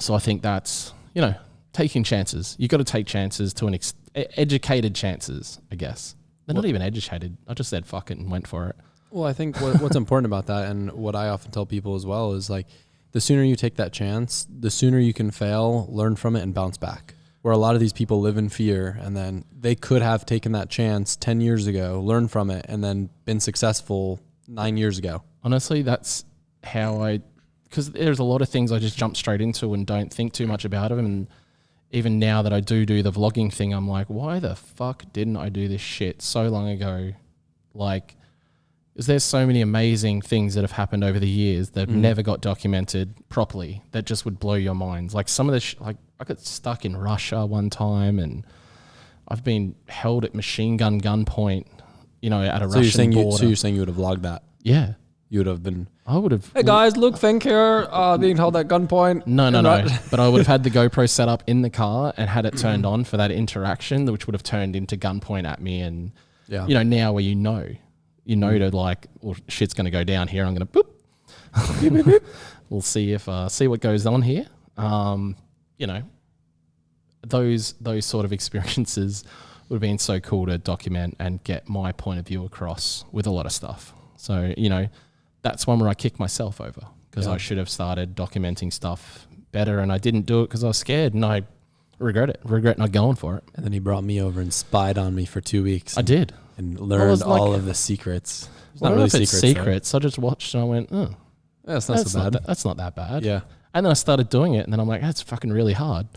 So I think that's, you know, taking chances. You got to take chances to educated chances, I guess. They're not even educated. I just said fuck it and went for it. Well, I think what's important about that, and what I often tell people as well, is like the sooner you take that chance, the sooner you can fail, learn from it, and bounce back. Where a lot of these people live in fear, and then they could have taken that chance 10 years ago, learned from it, and then been successful 9 years ago. Honestly, that's how because there's a lot of things I just jump straight into and don't think too much about them. And even now that I do the vlogging thing, I'm like, why the fuck didn't I do this shit so long ago? Like, because there's so many amazing things that have happened over the years that never got documented properly that just would blow your minds. Like some of the like I got stuck in Russia one time, and I've been held at machine gun gunpoint, you know, at a Russian border. So you're saying you would have logged that? Yeah. You would have been... I would have... Hey guys, Luke Fink here, being held at gunpoint. No. But I would have had the GoPro set up in the car and had it turned on for that interaction, which would have turned into gunpoint at me. And, you know, now where you know to like, well, shit's going to go down here. I'm going to boop. We'll see see what goes on here. You know, those sort of experiences would have been so cool to document and get my point of view across with a lot of stuff. So, you know, that's one where I kick myself over because I should have started documenting stuff better, and I didn't do it because I was scared, and I regret not going for it. And then he brought me over and spied on me for 2 weeks. I did. And learned all of the secrets. It's not really secrets. I just watched and I went, oh. That's not so bad. That's not that bad. Yeah. And then I started doing it, and then I'm like, that's fucking really hard.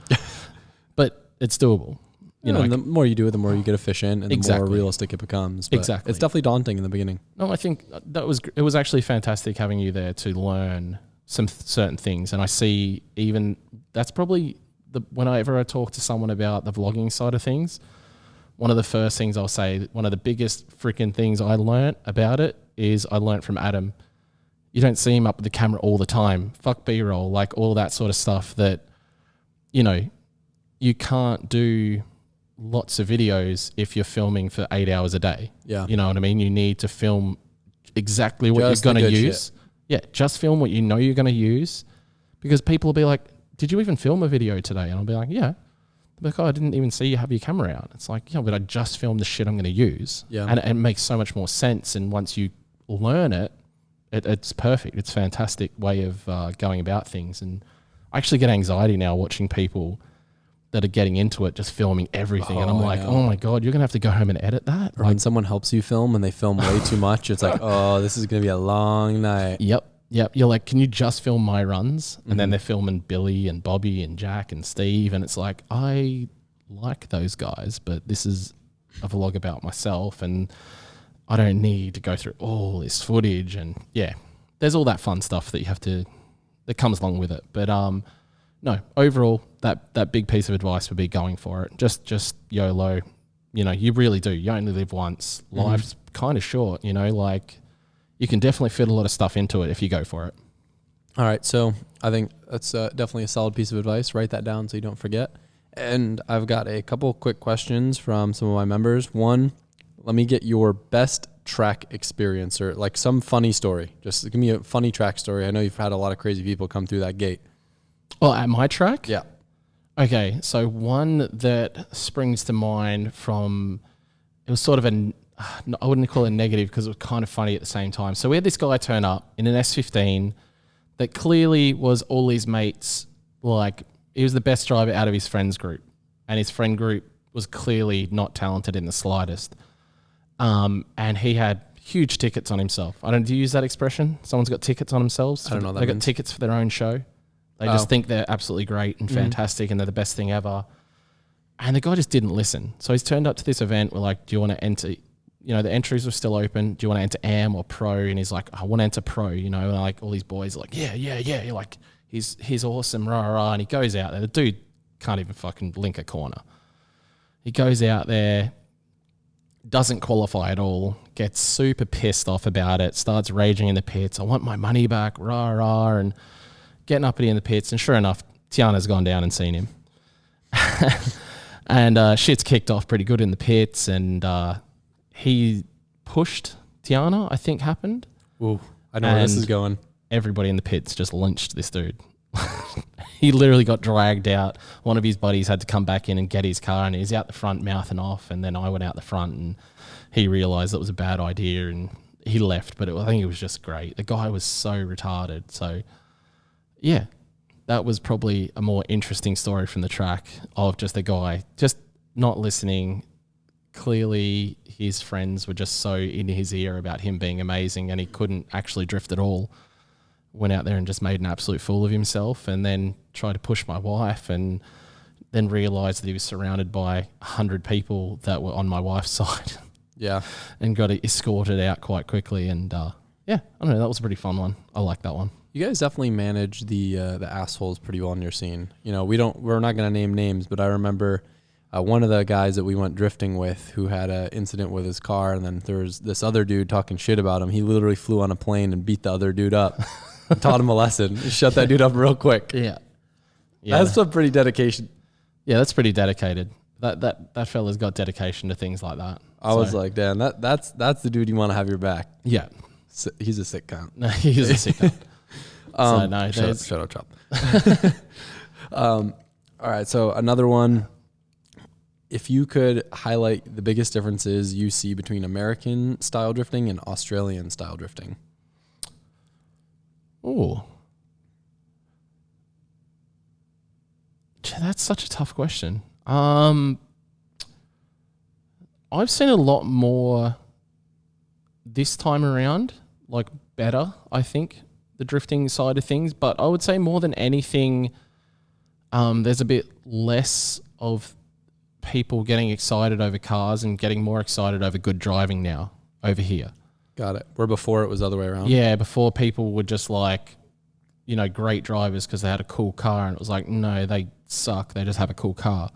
But it's doable. You know, and the more you do it, the more you get efficient, and the more realistic it becomes. But it's definitely daunting in the beginning. No, I think it was actually fantastic having you there to learn some certain things. And I see even that's probably whenever I talk to someone about the vlogging side of things, one of the first things I'll say, one of the biggest freaking things I learnt about it is I learnt from Adam. You don't see him up with the camera all the time. Fuck B-roll, like all that sort of stuff that, you know, you can't do lots of videos if you're filming for 8 hours a day. Yeah. You know what I mean? You need to film exactly what you're going to use. Shit. Yeah. Just film what you know you're going to use, because people will be like, did you even film a video today? And I'll be like, yeah. They'll be like, oh, I didn't even see you have your camera out. It's like, yeah, but I just filmed the shit I'm going to use. Yeah. And it makes so much more sense. And once you learn it, it's perfect. It's a fantastic way of going about things. And I actually get anxiety now watching people that are getting into it, just filming everything. And I'm like, know. oh my God, you're going to have to go home and edit that. Or when someone helps you film and they film way too much, it's like, oh, this is going to be a long night. Yep. You're like, can you just film my runs? And then they're filming Billy and Bobby and Jack and Steve. And it's like, I like those guys, but this is a vlog about myself and I don't need to go through all this footage. And yeah, there's all that fun stuff that comes along with it. But no, overall, that big piece of advice would be going for it. Just YOLO. You know, you really do. You only live once. Life's kind of short, you know, like you can definitely fit a lot of stuff into it if you go for it. All right. So I think that's definitely a solid piece of advice. Write that down so you don't forget. And I've got a couple quick questions from some of my members. One, let me get your best track experience or like some funny story. Just give me a funny track story. I know you've had a lot of crazy people come through that gate. Oh, at my track? Yeah. Okay, so one that springs to mind from, it was sort of I wouldn't call it negative because it was kind of funny at the same time. So we had this guy turn up in an S15 that clearly was all his mates, like he was the best driver out of his friends group. And his friend group was clearly not talented in the slightest. And he had huge tickets on himself. Do you use that expression? Someone's got tickets on themselves? I don't know what that They got means. tickets for their own show. They just think they're absolutely great and fantastic and they're the best thing ever. And the guy just didn't listen. So he's turned up to this event. We're like, do you want to enter? You know, the entries were still open. Do you want to enter AM or Pro? And he's like, I want to enter Pro, you know. And like all these boys are like, yeah. You're like, he's awesome, rah, rah. And he goes out there. The dude can't even fucking link a corner. He goes out there, doesn't qualify at all, gets super pissed off about it, starts raging in the pits. I want my money back, rah, rah. And getting uppity in the pits, and sure enough, Tiana's gone down and seen him. And shit's kicked off pretty good in the pits, and he pushed Tiana, I think happened. Ooh, I know where this is going. Everybody in the pits just lynched this dude. He literally got dragged out. One of his buddies had to come back in and get his car, and he's out the front mouthing off, and then I went out the front, and he realised it was a bad idea, and he left, but I think it was just great. The guy was so retarded, so... Yeah, that was probably a more interesting story from the track of just a guy just not listening. Clearly, his friends were just so in his ear about him being amazing and he couldn't actually drift at all. Went out there and just made an absolute fool of himself and then tried to push my wife and then realised that he was surrounded by 100 people that were on my wife's side. Yeah. And got escorted out quite quickly. And yeah, I don't know, that was a pretty fun one. I like that one. You guys definitely manage the assholes pretty well in your scene. You know, we're not going to name names, but I remember one of the guys that we went drifting with who had an incident with his car, and then there was this other dude talking shit about him. He literally flew on a plane and beat the other dude up and taught him a lesson. He shut that dude up real quick. Yeah. That's some pretty dedication. Yeah, that's pretty dedicated. That fella's got dedication to things like that. I was like, damn, that's the dude you want to have you back. Yeah. He's a sick cunt. No, he's a sick cunt. So no, shut up, Chop. All right, so another one. If you could highlight the biggest differences you see between American style drifting and Australian style drifting. Oh, that's such a tough question. I've seen a lot more this time around, like better, I think, the drifting side of things. But I would say more than anything, there's a bit less of people getting excited over cars and getting more excited over good driving now over here. Got it. Where before it was the other way around. Yeah, before people were just like, you know, great drivers because they had a cool car, and it was like, no, they suck. They just have a cool car.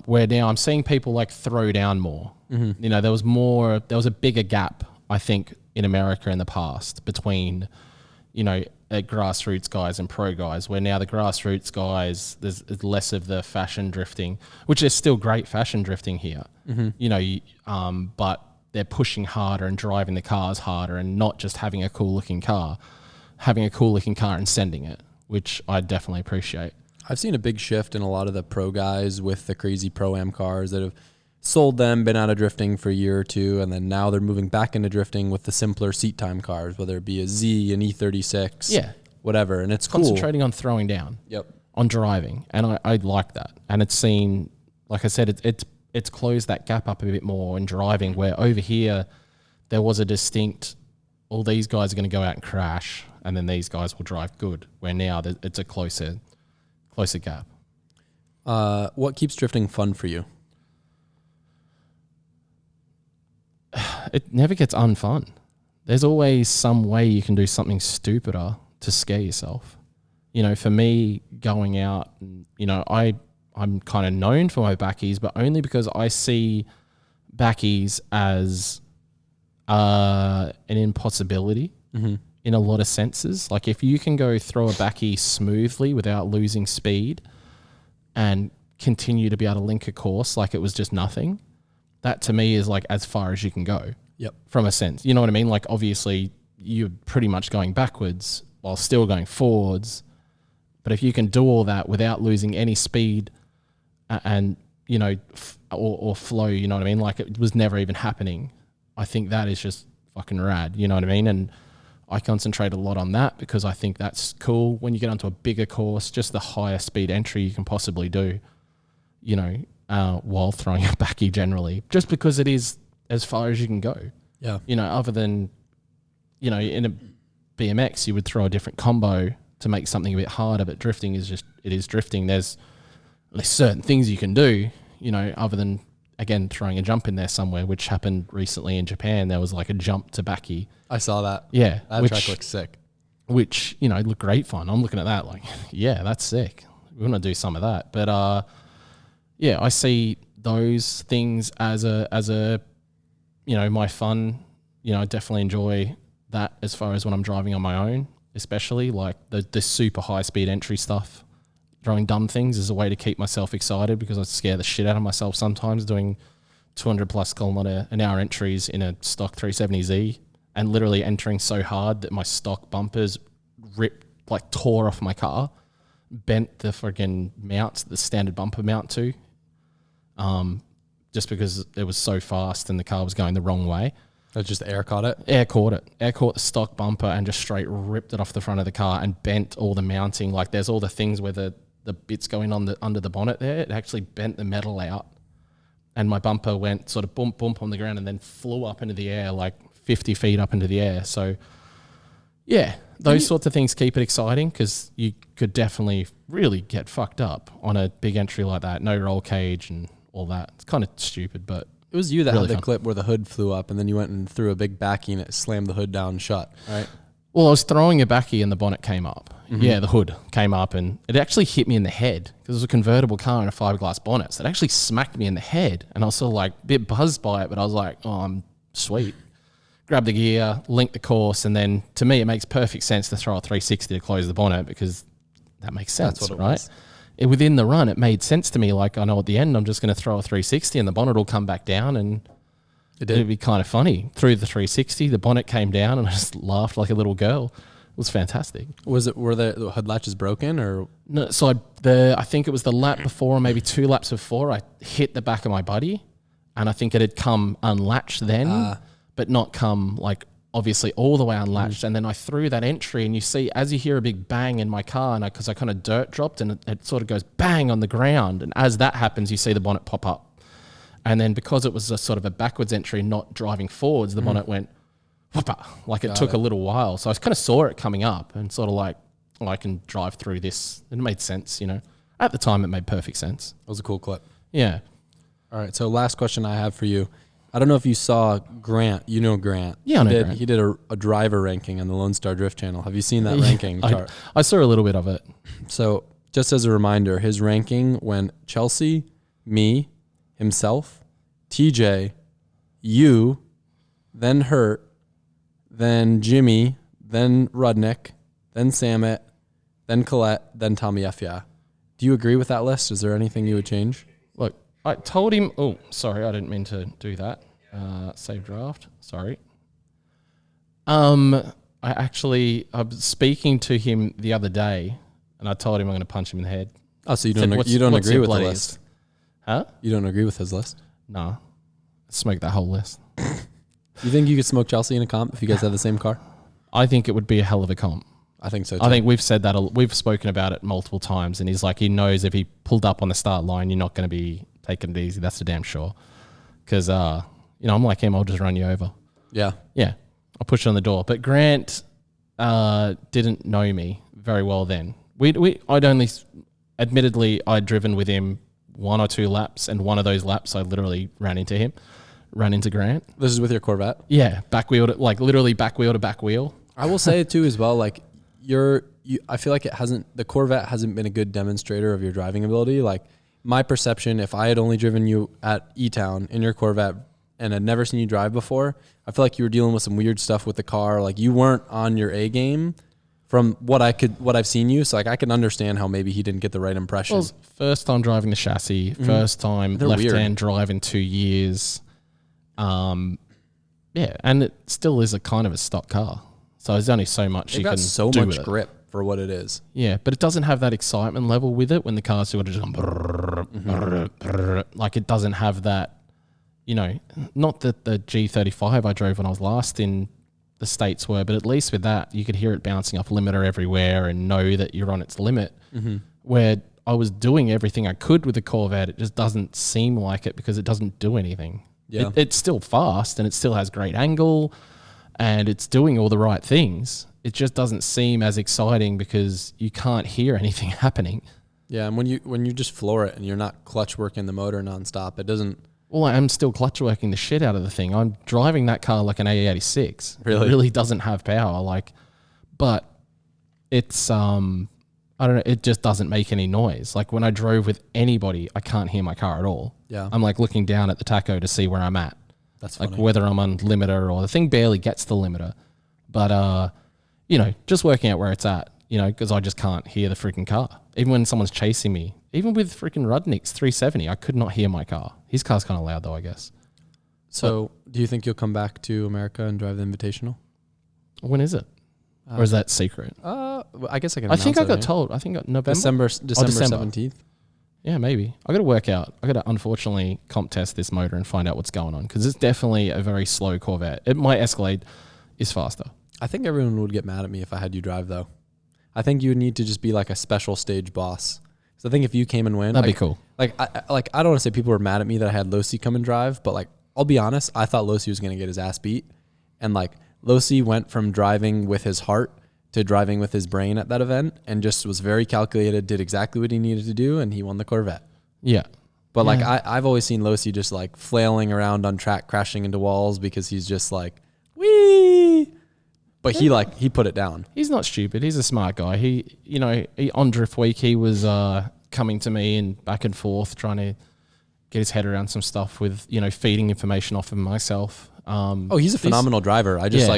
Where now I'm seeing people like throw down more. Mm-hmm. You know, there was a bigger gap, I think, in America in the past between, you know, grassroots guys and pro guys, where now the grassroots guys, there's less of the fashion drifting, which is still great fashion drifting here, you know, but they're pushing harder and driving the cars harder and not just having a cool looking car and sending it, which I definitely appreciate. I've seen a big shift in a lot of the pro guys with the crazy Pro-Am cars that have sold them, been out of drifting for a year or two, and then now they're moving back into drifting with the simpler seat time cars, whether it be a Z, an E36, Yeah. whatever, and it's cool. Concentrating on throwing down. Yep. on driving, and I like that. And it's seen, like I said, it's closed that gap up a bit more in driving, where over here there was a distinct, all these guys are going to go out and crash, and then these guys will drive good, where now it's a closer gap. What keeps drifting fun for you? It never gets unfun. There's always some way you can do something stupider to scare yourself. You know, for me, going out, you know, I'm kind of known for my backies, but only because I see backies as an impossibility in a lot of senses. Like if you can go throw a backie smoothly without losing speed and continue to be able to link a course like it was just nothing, that to me is like as far as you can go. Yep. From a sense. You know what I mean? Like obviously you're pretty much going backwards while still going forwards. But if you can do all that without losing any speed and, you know, or flow, you know what I mean? Like it was never even happening. I think that is just fucking rad. You know what I mean? And I concentrate a lot on that because I think that's cool. When you get onto a bigger course, just the higher speed entry you can possibly do, you know, while throwing a backie generally, just because it is as far as you can go. Yeah. You know, other than, you know, in a BMX, you would throw a different combo to make something a bit harder, but drifting is just, it is drifting. There's certain things you can do, you know, other than, again, throwing a jump in there somewhere, which happened recently in Japan. There was like a jump to backie. I saw that. Yeah. That track looks sick. Which, you know, looked great fun. I'm looking at that like, yeah, that's sick. We want to do some of that. But, yeah, I see those things as a, you know, my fun. You know, I definitely enjoy that as far as when I'm driving on my own, especially like the super high speed entry stuff. Throwing dumb things is a way to keep myself excited because I scare the shit out of myself sometimes doing 200 plus kilometer an hour entries in a stock 370Z and literally entering so hard that my stock bumpers ripped, like tore off my car, bent the friggin' mounts, the standard bumper mount to, just because it was so fast and the car was going the wrong way. That just air caught it? Air caught it. Air caught the stock bumper and just straight ripped it off the front of the car and bent all the mounting. Like there's all the things where the bits going on under the bonnet there. It actually bent the metal out. And my bumper went sort of bump on the ground and then flew up into the air, like 50 feet up into the air. So, yeah, those sorts of things keep it exciting because you could definitely really get fucked up on a big entry like that. No roll cage and all that. It's kind of stupid, but it was you that really had the fun clip where the hood flew up and then you went and threw a big backie and it slammed the hood down shut, right? Well, I was throwing a backie and the bonnet came up. Mm-hmm. Yeah, the hood came up and it actually hit me in the head because it was a convertible car and a fiberglass bonnet. So it actually smacked me in the head and I was sort of like a bit buzzed by it, but I was like, oh, I'm sweet. Grabbed the gear, linked the course, and then to me it makes perfect sense to throw a 360 to close the bonnet because that makes sense, that's what it right? was. Within the run, it made sense to me. Like I know at the end I'm just going to throw a 360 and the bonnet will come back down and it'd be kind of funny. Through the 360, the bonnet came down and I just laughed like a little girl. It was fantastic. Were the hood latches broken or? No, so I think it was the lap before or maybe 2 laps before I hit the back of my buddy and I think it had come unlatched then, but not come like obviously all the way unlatched. And then I threw that entry and you see as you hear a big bang in my car and because I kind of dirt dropped and it sort of goes bang on the ground. And as that happens, you see the bonnet pop up. And then because it was a sort of a backwards entry, not driving forwards, the bonnet went whoopa, like it took a little while. So I kind of saw it coming up and sort of like, I can drive through this. It made sense, you know. At the time, it made perfect sense. It was a cool clip. Yeah. All right. So last question I have for you. I don't know if you saw Grant. You know Grant. Yeah, I know Grant. He did a driver ranking on the Lone Star Drift channel. Have you seen that ranking chart? I saw a little bit of it. So just as a reminder, his ranking went Chelsea, me, himself, TJ, you, then Hurt, then Jimmy, then Rudnick, then Samet, then Colette, then Tommy F. Do you agree with that list? Is there anything you would change? Look, I told him... Oh, sorry, I didn't mean to do that. Save draft. Sorry. I was speaking to him the other day, and I told him I'm going to punch him in the head. Oh, so you don't agree with the list? Huh? You don't agree with his list? No. Smoke that whole list. You think you could smoke Chelsea in a comp if you guys had the same car? I think it would be a hell of a comp. I think so too. I think we've said that. We've spoken about it multiple times, and he's like, he knows if he pulled up on the start line, you're not going to be taking it easy. That's for damn sure. Because, I'm like him. I'll just run you over. Yeah. Yeah. I'll push you on the door. But Grant didn't know me very well then. Admittedly, I'd driven with him 1 or 2 laps, and one of those laps I literally ran into Grant. This is with your Corvette? Yeah, literally back wheel to back wheel. I will say too as well, like I feel like the Corvette hasn't been a good demonstrator of your driving ability. Like my perception, if I had only driven you at E-Town in your Corvette and had never seen you drive before, I feel like you were dealing with some weird stuff with the car. Like you weren't on your A game from what I've seen you. So like I can understand how maybe he didn't get the right impression. Well, first time driving the chassis, first time left-hand drive in 2 years. Yeah, and it still is a kind of a stock car. So there's only so much you can do with it. It's got so much grip for what it is. Yeah, but it doesn't have that excitement level with it when the car's sort of just like it doesn't have that, not that the G35 I drove when I was last in the States were, but at least with that, you could hear it bouncing off limiter everywhere and know that you're on its limit. Where I was doing everything I could with the Corvette, it just doesn't seem like it because it doesn't do anything. Yeah. It's still fast and it still has great angle and it's doing all the right things. It just doesn't seem as exciting because you can't hear anything happening. Yeah, and when you just floor it and you're not clutch working the motor nonstop, it doesn't. Well, I'm still clutch working the shit out of the thing. I'm driving that car like an A86. Really? It really doesn't have power. But it's I don't know. It just doesn't make any noise. Like when I drove with anybody, I can't hear my car at all. Yeah, I'm like looking down at the tacho to see where I'm at. That's funny. Like whether I'm on limiter or the thing barely gets the limiter. But just working out where it's at. Because I just can't hear the freaking car. Even when someone's chasing me, even with freaking Rudnick's 370, I could not hear my car. His car's kind of loud though, I guess. So, do you think you'll come back to America and drive the Invitational? When is it? Or is that secret? I guess I can. I think I got told. I think November, December 17th. Yeah, maybe. I got to work out. I got to unfortunately comp test this motor and find out what's going on because it's definitely a very slow Corvette. My Escalade is faster. I think everyone would get mad at me if I had you drive though. I think you would need to just be like a special stage boss. So I think if you came and win, that'd be cool. I don't want to say people were mad at me that I had Losi come and drive, but I'll be honest, I thought Losi was going to get his ass beat, and Losi went from driving with his heart to driving with his brain at that event, and just was very calculated, did exactly what he needed to do, and he won the Corvette. Yeah. But I've always seen Losi just flailing around on track, crashing into walls because he's just wee. But he put it down. He's not stupid. He's a smart guy. He on Drift Week, he was coming to me and back and forth trying to get his head around some stuff with, feeding information off of myself. He's a phenomenal driver. I just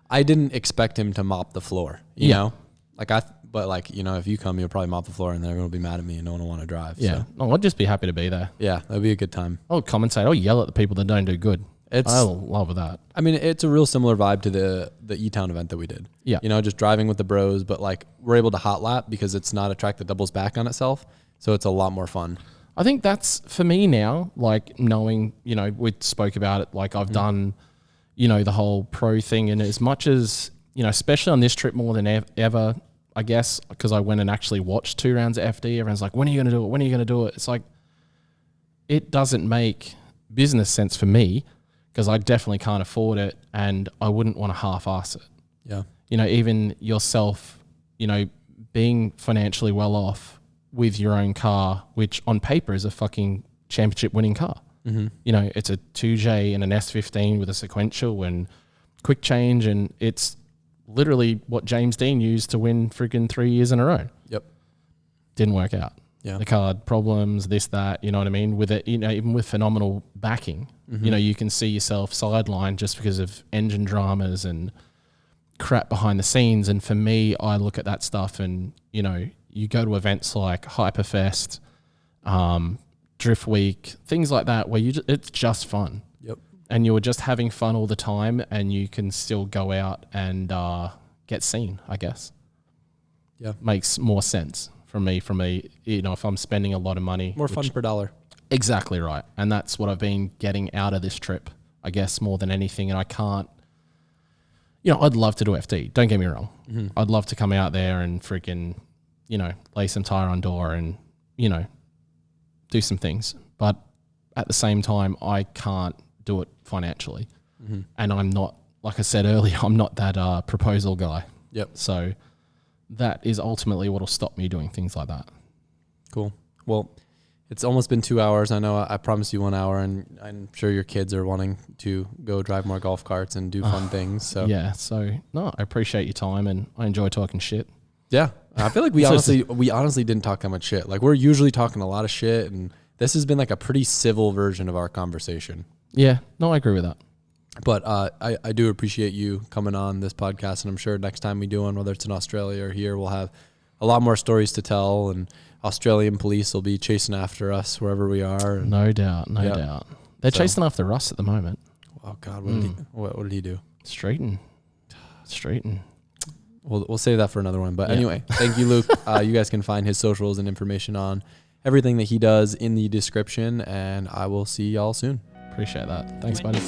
I didn't expect him to mop the floor, you know? If you come, you'll probably mop the floor and everyone will be mad at me and no one will want to drive. Yeah. So. No, I'd just be happy to be there. Yeah, that'd be a good time. I'll commentate. I'll yell at the people that don't do good. I love that. I mean, it's a real similar vibe to the E-Town event that we did. Yeah. Just driving with the bros, but we're able to hot lap because it's not a track that doubles back on itself. So it's a lot more fun. I think that's for me now, knowing, we spoke about it, I've done, the whole pro thing. And as much as, especially on this trip more than ever, I guess, because I went and actually watched 2 rounds of FD, everyone's like, when are you going to do it? When are you going to do it? It's it doesn't make business sense for me because I definitely can't afford it and I wouldn't want to half-ass it. Yeah. Even yourself, being financially well off with your own car, which on paper is a fucking championship winning car. Mm-hmm. It's a 2J and an S15 with a sequential and quick change, and it's literally what James Dean used to win freaking 3 years in a row. Yep. Didn't work out. Yeah. The car had problems, this, that, you know what I mean? With it, even with phenomenal backing, you can see yourself sidelined just because of engine dramas and crap behind the scenes. And for me, I look at that stuff and, you go to events like Hyperfest, Drift Week, things like that, where it's just fun. Yep. And you're just having fun all the time and you can still go out and get seen, I guess. Yeah. Makes more sense for me, if I'm spending a lot of money. More fun per dollar. Exactly right. And that's what I've been getting out of this trip, I guess, more than anything. And I can't, I'd love to do FD. Don't get me wrong. I'd love to come out there and freaking, lay some tire on door and, do some things. But at the same time, I can't do it financially. And I'm not, like I said earlier, I'm not that proposal guy. Yep. So that is ultimately what will stop me doing things like that. Cool. Well, it's almost been 2 hours. I know I promised you 1 hour, and I'm sure your kids are wanting to go drive more golf carts and do fun things. So yeah. So no, I appreciate your time and I enjoy talking shit. Yeah. I feel like we honestly didn't talk that much shit. Like we're usually talking a lot of shit, and this has been like a pretty civil version of our conversation. Yeah. No, I agree with that. But I do appreciate you coming on this podcast, and I'm sure next time we do one, whether it's in Australia or here, we'll have a lot more stories to tell, and Australian police will be chasing after us wherever we are. No doubt. No doubt. They're chasing after us at the moment. Oh God, what did he do? Streeting. We'll save that for another one. But anyway, thank you, Luke. You guys can find his socials and information on everything that he does in the description, and I will see y'all soon. Appreciate that. Thanks, buddy.